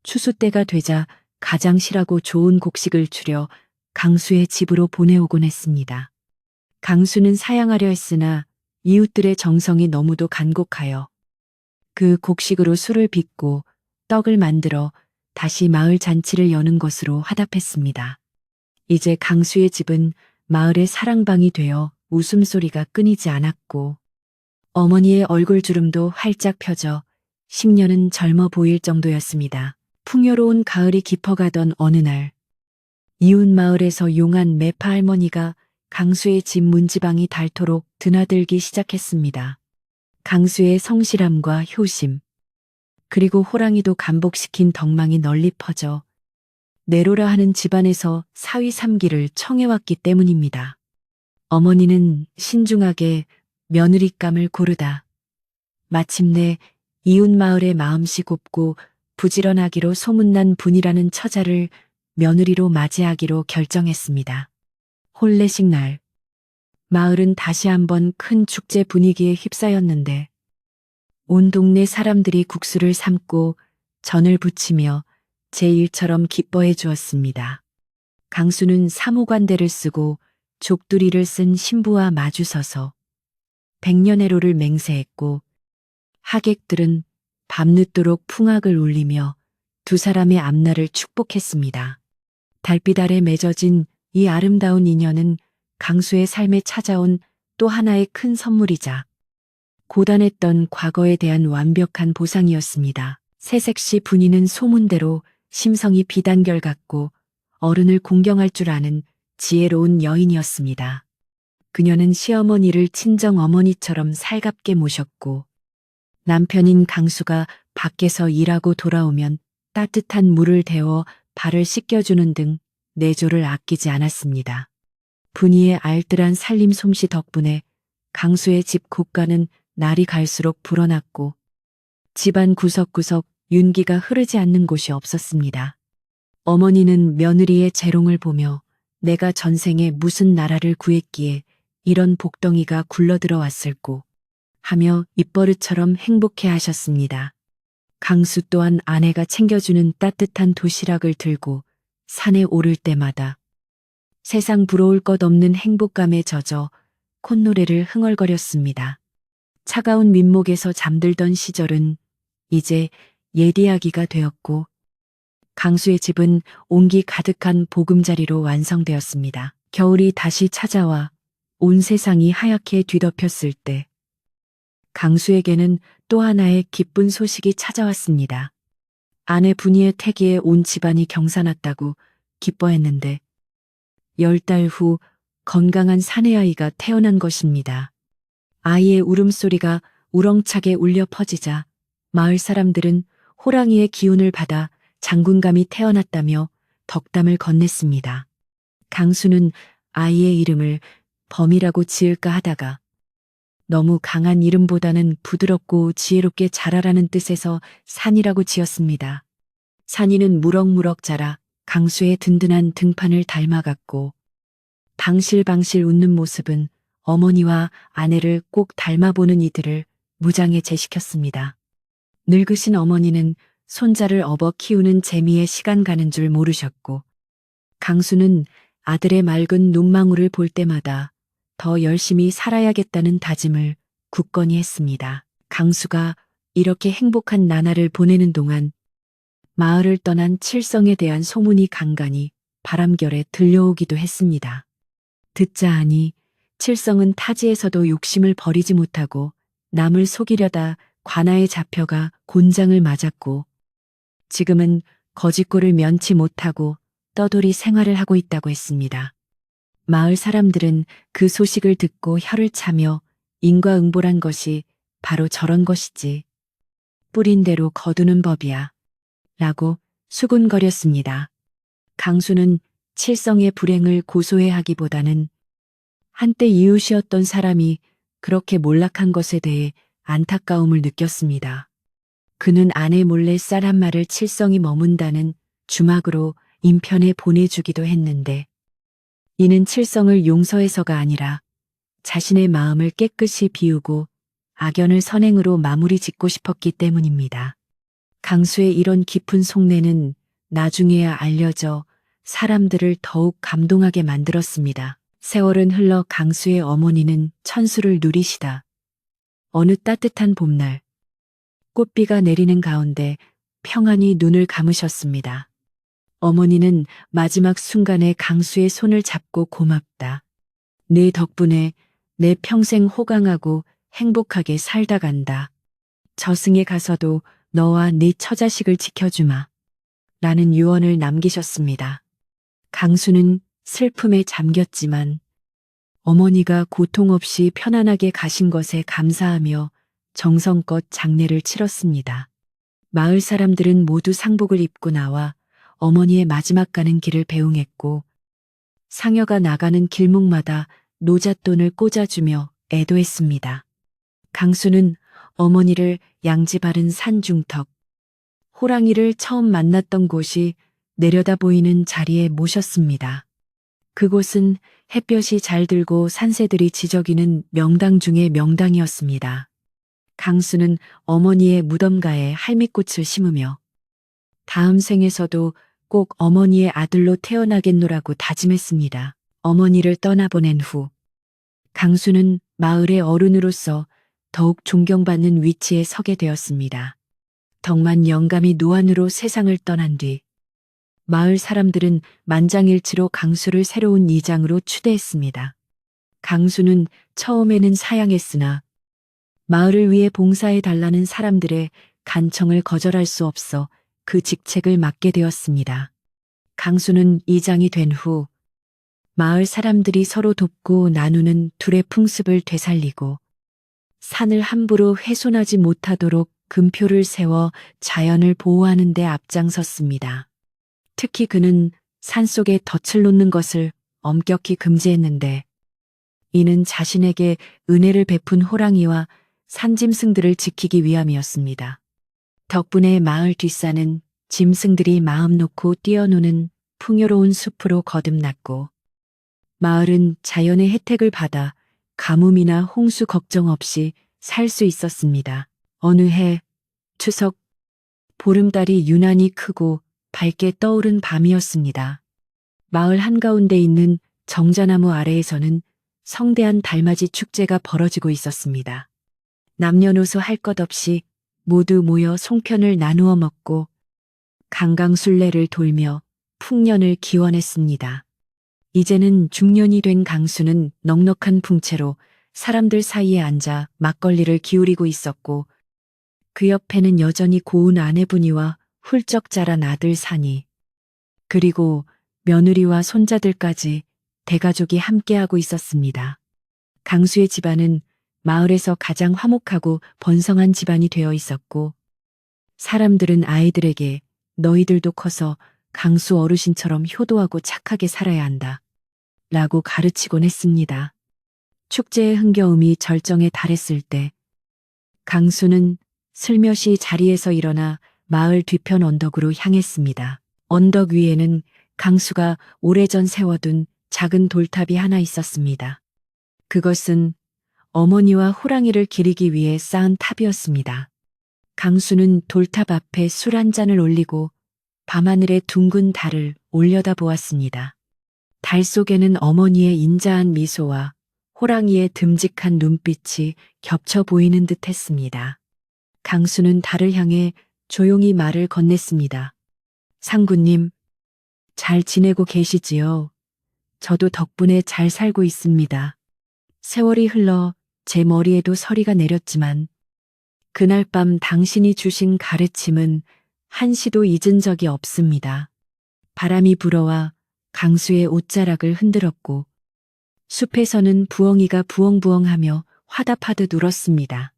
추수 때가 되자 가장 실하고 좋은 곡식을 추려 강수의 집으로 보내오곤 했습니다. 강수는 사양하려 했으나 이웃들의 정성이 너무도 간곡하여 그 곡식으로 술을 빚고 떡을 만들어 다시 마을 잔치를 여는 것으로 화답했습니다. 이제 강수의 집은 마을의 사랑방이 되어 웃음소리가 끊이지 않았고 어머니의 얼굴 주름도 활짝 펴져 10년은 젊어 보일 정도였습니다. 풍요로운 가을이 깊어가던 어느 날 이웃 마을에서 용한 매파 할머니가 강수의 집 문지방이 닳도록 드나들기 시작했습니다. 강수의 성실함과 효심, 그리고 호랑이도 감복시킨 덕망이 널리 퍼져 내로라 하는 집안에서 사위 3기를 청해왔기 때문입니다. 어머니는 신중하게 며느리감을 고르다 마침내 이웃 마을의 마음씨 곱고 부지런하기로 소문난 분이라는 처자를 며느리로 맞이하기로 결정했습니다. 혼례식 날, 마을은 다시 한번 큰 축제 분위기에 휩싸였는데 온 동네 사람들이 국수를 삶고 전을 부치며 제1처럼 기뻐해 주었습니다. 강수는 사모관대를 쓰고 족두리를 쓴 신부와 마주서서 백년해로를 맹세했고 하객들은 밤늦도록 풍악을 울리며 두 사람의 앞날을 축복했습니다. 달빛 아래 맺어진 이 아름다운 인연은 강수의 삶에 찾아온 또 하나의 큰 선물이자 고단했던 과거에 대한 완벽한 보상이었습니다. 새색시 분이는 소문대로 심성이 비단결 같고 어른을 공경할 줄 아는 지혜로운 여인이었습니다. 그녀는 시어머니를 친정 어머니처럼 살갑게 모셨고 남편인 강수가 밖에서 일하고 돌아오면 따뜻한 물을 데워 발을 씻겨주는 등 내조를 아끼지 않았습니다. 분이의 알뜰한 살림 솜씨 덕분에 강수의 집 곳간은 날이 갈수록 불어났고 집안 구석구석 윤기가 흐르지 않는 곳이 없었습니다. 어머니는 며느리의 재롱을 보며 내가 전생에 무슨 나라를 구했기에 이런 복덩이가 굴러들어 왔을꼬 하며 입버릇처럼 행복해 하셨습니다. 강수 또한 아내가 챙겨주는 따뜻한 도시락을 들고 산에 오를 때마다 세상 부러울 것 없는 행복감에 젖어 콧노래를 흥얼거렸습니다. 차가운 민목에서 잠들던 시절은 이제 옛 이야기가 되었고 강수의 집은 온기 가득한 보금자리로 완성되었습니다. 겨울이 다시 찾아와 온 세상이 하얗게 뒤덮였을 때 강수에게는 또 하나의 기쁜 소식이 찾아왔습니다. 아내 분이의 태기에 온 집안이 경사났다고 기뻐했는데 10달 후 건강한 사내아이가 태어난 것입니다. 아이의 울음소리가 우렁차게 울려 퍼지자 마을 사람들은 호랑이의 기운을 받아 장군감이 태어났다며 덕담을 건넸습니다. 강수는 아이의 이름을 범이라고 지을까 하다가 너무 강한 이름보다는 부드럽고 지혜롭게 자라라는 뜻에서 산이라고 지었습니다. 산이는 무럭무럭 자라 강수의 든든한 등판을 닮아갔고 방실방실 웃는 모습은 어머니와 아내를 꼭 닮아보는 이들을 무장해 제시켰습니다. 늙으신 어머니는 손자를 업어 키우는 재미에 시간 가는 줄 모르셨고, 강수는 아들의 맑은 눈망울을 볼 때마다 더 열심히 살아야겠다는 다짐을 굳건히 했습니다. 강수가 이렇게 행복한 나날을 보내는 동안 마을을 떠난 칠성에 대한 소문이 간간히 바람결에 들려오기도 했습니다. 듣자 하니 칠성은 타지에서도 욕심을 버리지 못하고 남을 속이려다 관아에 잡혀가 곤장을 맞았고, 지금은 거짓골을 면치 못하고 떠돌이 생활을 하고 있다고 했습니다. 마을 사람들은 그 소식을 듣고 혀를 차며 인과응보란 것이 바로 저런 것이지. 뿌린 대로 거두는 법이야. 라고 수군거렸습니다. 강수는 칠성의 불행을 고소해 하기보다는 한때 이웃이었던 사람이 그렇게 몰락한 것에 대해 안타까움을 느꼈습니다. 그는 아내 몰래 쌀 한 마를 칠성이 머문다는 주막으로 인편에 보내주기도 했는데, 이는 칠성을 용서해서가 아니라 자신의 마음을 깨끗이 비우고 악연을 선행으로 마무리 짓고 싶었기 때문입니다. 강수의 이런 깊은 속내는 나중에야 알려져 사람들을 더욱 감동하게 만들었습니다. 세월은 흘러 강수의 어머니는 천수를 누리시다 어느 따뜻한 봄날, 꽃비가 내리는 가운데 평안히 눈을 감으셨습니다. 어머니는 마지막 순간에 강수의 손을 잡고 고맙다. 네 덕분에 내 평생 호강하고 행복하게 살다 간다. 저승에 가서도 너와 네 처자식을 지켜주마. 라는 유언을 남기셨습니다. 강수는 슬픔에 잠겼지만 어머니가 고통 없이 편안하게 가신 것에 감사하며 정성껏 장례를 치렀습니다. 마을 사람들은 모두 상복을 입고 나와 어머니의 마지막 가는 길을 배웅했고, 상여가 나가는 길목마다 노잣돈을 꽂아주며 애도했습니다. 강수는 어머니를 양지 바른 산 중턱, 호랑이를 처음 만났던 곳이 내려다 보이는 자리에 모셨습니다. 그곳은 햇볕이 잘 들고 산새들이 지저귀는 명당 중의 명당이었습니다. 강수는 어머니의 무덤가에 할미꽃을 심으며 다음 생에서도 꼭 어머니의 아들로 태어나겠노라고 다짐했습니다. 어머니를 떠나보낸 후 강수는 마을의 어른으로서 더욱 존경받는 위치에 서게 되었습니다. 덕만 영감이 노안으로 세상을 떠난 뒤 마을 사람들은 만장일치로 강수를 새로운 이장으로 추대했습니다. 강수는 처음에는 사양했으나 마을을 위해 봉사해 달라는 사람들의 간청을 거절할 수 없어 그 직책을 맡게 되었습니다. 강수는 이장이 된 후 마을 사람들이 서로 돕고 나누는 둘의 풍습을 되살리고 산을 함부로 훼손하지 못하도록 금표를 세워 자연을 보호하는 데 앞장섰습니다. 특히 그는 산속에 덫을 놓는 것을 엄격히 금지했는데, 이는 자신에게 은혜를 베푼 호랑이와 산짐승들을 지키기 위함이었습니다. 덕분에 마을 뒷산은 짐승들이 마음 놓고 뛰어노는 풍요로운 숲으로 거듭났고, 마을은 자연의 혜택을 받아 가뭄이나 홍수 걱정 없이 살 수 있었습니다. 어느 해 추석, 보름달이 유난히 크고 밝게 떠오른 밤이었습니다. 마을 한가운데 있는 정자나무 아래에서는 성대한 달맞이 축제가 벌어지고 있었습니다. 남녀노소 할 것 없이 모두 모여 송편을 나누어 먹고 강강술래를 돌며 풍년을 기원했습니다. 이제는 중년이 된 강수는 넉넉한 풍채로 사람들 사이에 앉아 막걸리를 기울이고 있었고, 그 옆에는 여전히 고운 아내분이와 훌쩍 자란 아들 산이, 그리고 며느리와 손자들까지 대가족이 함께하고 있었습니다. 강수의 집안은 마을에서 가장 화목하고 번성한 집안이 되어 있었고, 사람들은 아이들에게 너희들도 커서 강수 어르신처럼 효도하고 착하게 살아야 한다 라고 가르치곤 했습니다. 축제의 흥겨움이 절정에 달했을 때 강수는 슬며시 자리에서 일어나 마을 뒤편 언덕으로 향했습니다. 언덕 위에는 강수가 오래전 세워둔 작은 돌탑이 하나 있었습니다. 그것은 어머니와 호랑이를 기리기 위해 쌓은 탑이었습니다. 강수는 돌탑 앞에 술 한 잔을 올리고 밤하늘의 둥근 달을 올려다보았습니다. 달 속에는 어머니의 인자한 미소와 호랑이의 듬직한 눈빛이 겹쳐 보이는 듯 했습니다. 강수는 달을 향해 조용히 말을 건넸습니다. 상구님, 잘 지내고 계시지요? 저도 덕분에 잘 살고 있습니다. 세월이 흘러 제 머리에도 서리가 내렸지만 그날 밤 당신이 주신 가르침은 한시도 잊은 적이 없습니다. 바람이 불어와 강수의 옷자락을 흔들었고 숲에서는 부엉이가 부엉부엉하며 화답하듯 울었습니다.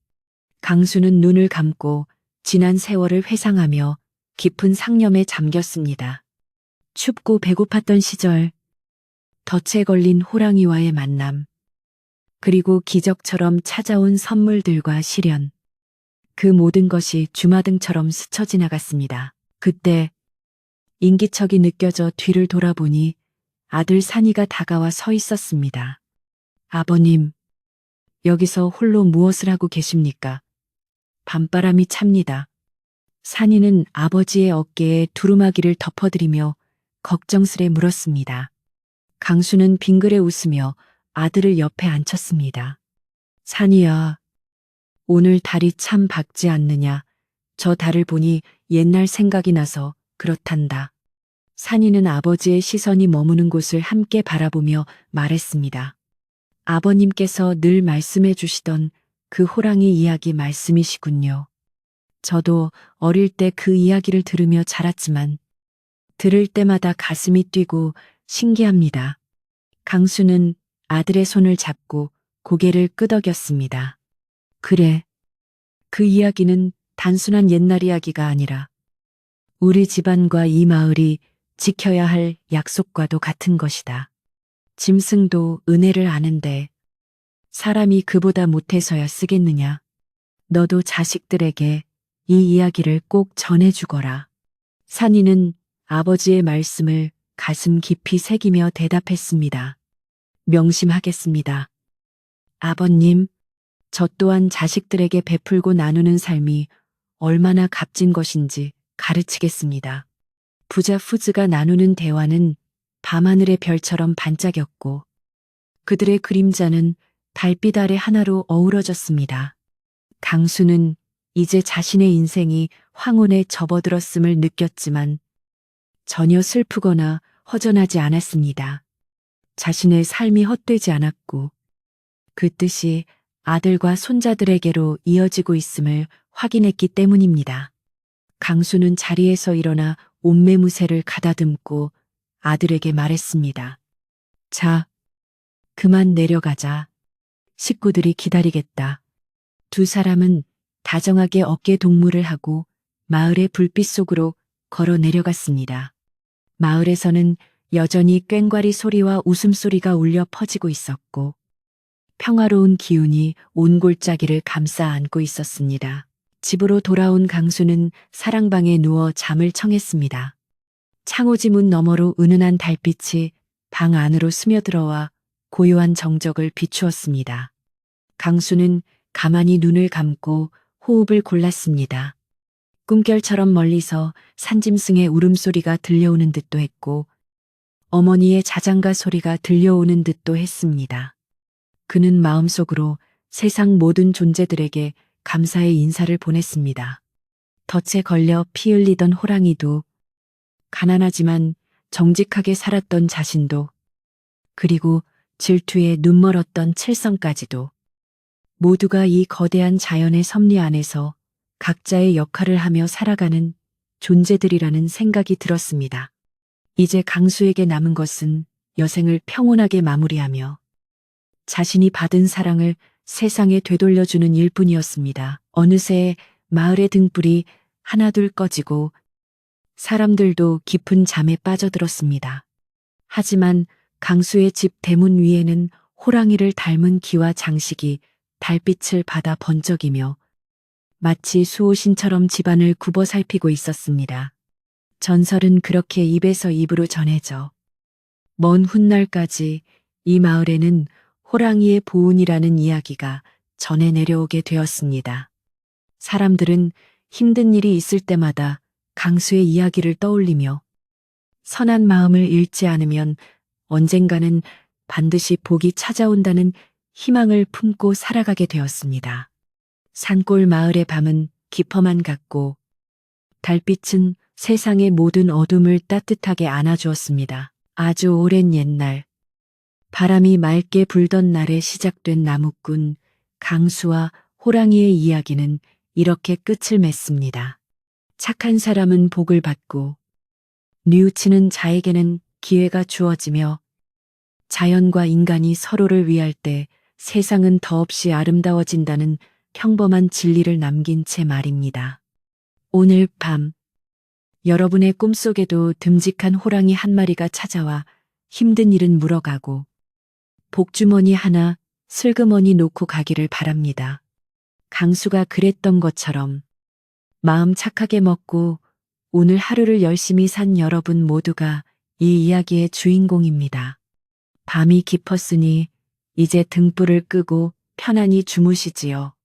강수는 눈을 감고 지난 세월을 회상하며 깊은 상념에 잠겼습니다. 춥고 배고팠던 시절, 덫에 걸린 호랑이와의 만남, 그리고 기적처럼 찾아온 선물들과 시련. 그 모든 것이 주마등처럼 스쳐 지나갔습니다. 그때 인기척이 느껴져 뒤를 돌아보니 아들 산이가 다가와 서 있었습니다. 아버님, 여기서 홀로 무엇을 하고 계십니까? 밤바람이 찹니다. 산이는 아버지의 어깨에 두루마기를 덮어드리며 걱정스레 물었습니다. 강수는 빙그레 웃으며 아들을 옆에 앉혔습니다. 산이야, 오늘 달이 참 밝지 않느냐. 저 달을 보니 옛날 생각이 나서 그렇단다. 산이는 아버지의 시선이 머무는 곳을 함께 바라보며 말했습니다. 아버님께서 늘 말씀해 주시던 그 호랑이 이야기 말씀이시군요. 저도 어릴 때 그 이야기를 들으며 자랐지만 들을 때마다 가슴이 뛰고 신기합니다. 강수는 아들의 손을 잡고 고개를 끄덕였습니다. 그래, 그 이야기는 단순한 옛날 이야기가 아니라 우리 집안과 이 마을이 지켜야 할 약속과도 같은 것이다. 짐승도 은혜를 아는데 사람이 그보다 못해서야 쓰겠느냐. 너도 자식들에게 이 이야기를 꼭 전해주거라. 산이는 아버지의 말씀을 가슴 깊이 새기며 대답했습니다. 명심하겠습니다. 아버님, 저 또한 자식들에게 베풀고 나누는 삶이 얼마나 값진 것인지 가르치겠습니다. 부자 푸즈가 나누는 대화는 밤하늘의 별처럼 반짝였고 그들의 그림자는 달빛 아래 하나로 어우러졌습니다. 강수는 이제 자신의 인생이 황혼에 접어들었음을 느꼈지만 전혀 슬프거나 허전하지 않았습니다. 자신의 삶이 헛되지 않았고 그 뜻이 아들과 손자들에게로 이어지고 있음을 확인했기 때문입니다. 강수는 자리에서 일어나 옷매무새를 가다듬고 아들에게 말했습니다. 자, 그만 내려가자. 식구들이 기다리겠다. 두 사람은 다정하게 어깨 동무를 하고 마을의 불빛 속으로 걸어 내려갔습니다. 마을에서는 여전히 꽹과리 소리와 웃음소리가 울려 퍼지고 있었고 평화로운 기운이 온 골짜기를 감싸 안고 있었습니다. 집으로 돌아온 강수는 사랑방에 누워 잠을 청했습니다. 창호지 문 너머로 은은한 달빛이 방 안으로 스며들어와 고요한 정적을 비추었습니다. 강수는 가만히 눈을 감고 호흡을 골랐습니다. 꿈결처럼 멀리서 산짐승의 울음소리가 들려오는 듯도 했고 어머니의 자장가 소리가 들려오는 듯도 했습니다. 그는 마음속으로 세상 모든 존재들에게 감사의 인사를 보냈습니다. 덫에 걸려 피 흘리던 호랑이도, 가난하지만 정직하게 살았던 자신도, 그리고 질투에 눈멀었던 칠성까지도 모두가 이 거대한 자연의 섭리 안에서 각자의 역할을 하며 살아가는 존재들이라는 생각이 들었습니다. 이제 강수에게 남은 것은 여생을 평온하게 마무리하며 자신이 받은 사랑을 세상에 되돌려주는 일뿐이었습니다. 어느새 마을의 등불이 하나둘 꺼지고 사람들도 깊은 잠에 빠져들었습니다. 하지만 강수의 집 대문 위에는 호랑이를 닮은 기와 장식이 달빛을 받아 번쩍이며 마치 수호신처럼 집안을 굽어 살피고 있었습니다. 전설은 그렇게 입에서 입으로 전해져 먼 훗날까지 이 마을에는 호랑이의 보은이라는 이야기가 전해 내려오게 되었습니다. 사람들은 힘든 일이 있을 때마다 강수의 이야기를 떠올리며 선한 마음을 잃지 않으면 언젠가는 반드시 복이 찾아온다는 희망을 품고 살아가게 되었습니다. 산골 마을의 밤은 깊어만 갔고 달빛은 세상의 모든 어둠을 따뜻하게 안아주었습니다. 아주 오랜 옛날, 바람이 맑게 불던 날에 시작된 나무꾼 강수와 호랑이의 이야기는 이렇게 끝을 맺습니다. 착한 사람은 복을 받고 뉘우치는 자에게는 기회가 주어지며 자연과 인간이 서로를 위할 때 세상은 더없이 아름다워진다는 평범한 진리를 남긴 채 말입니다. 오늘 밤 여러분의 꿈속에도 듬직한 호랑이 한 마리가 찾아와 힘든 일은 물어가고 복주머니 하나 슬그머니 놓고 가기를 바랍니다. 강수가 그랬던 것처럼 마음 착하게 먹고 오늘 하루를 열심히 산 여러분 모두가 이 이야기의 주인공입니다. 밤이 깊었으니 이제 등불을 끄고 편안히 주무시지요.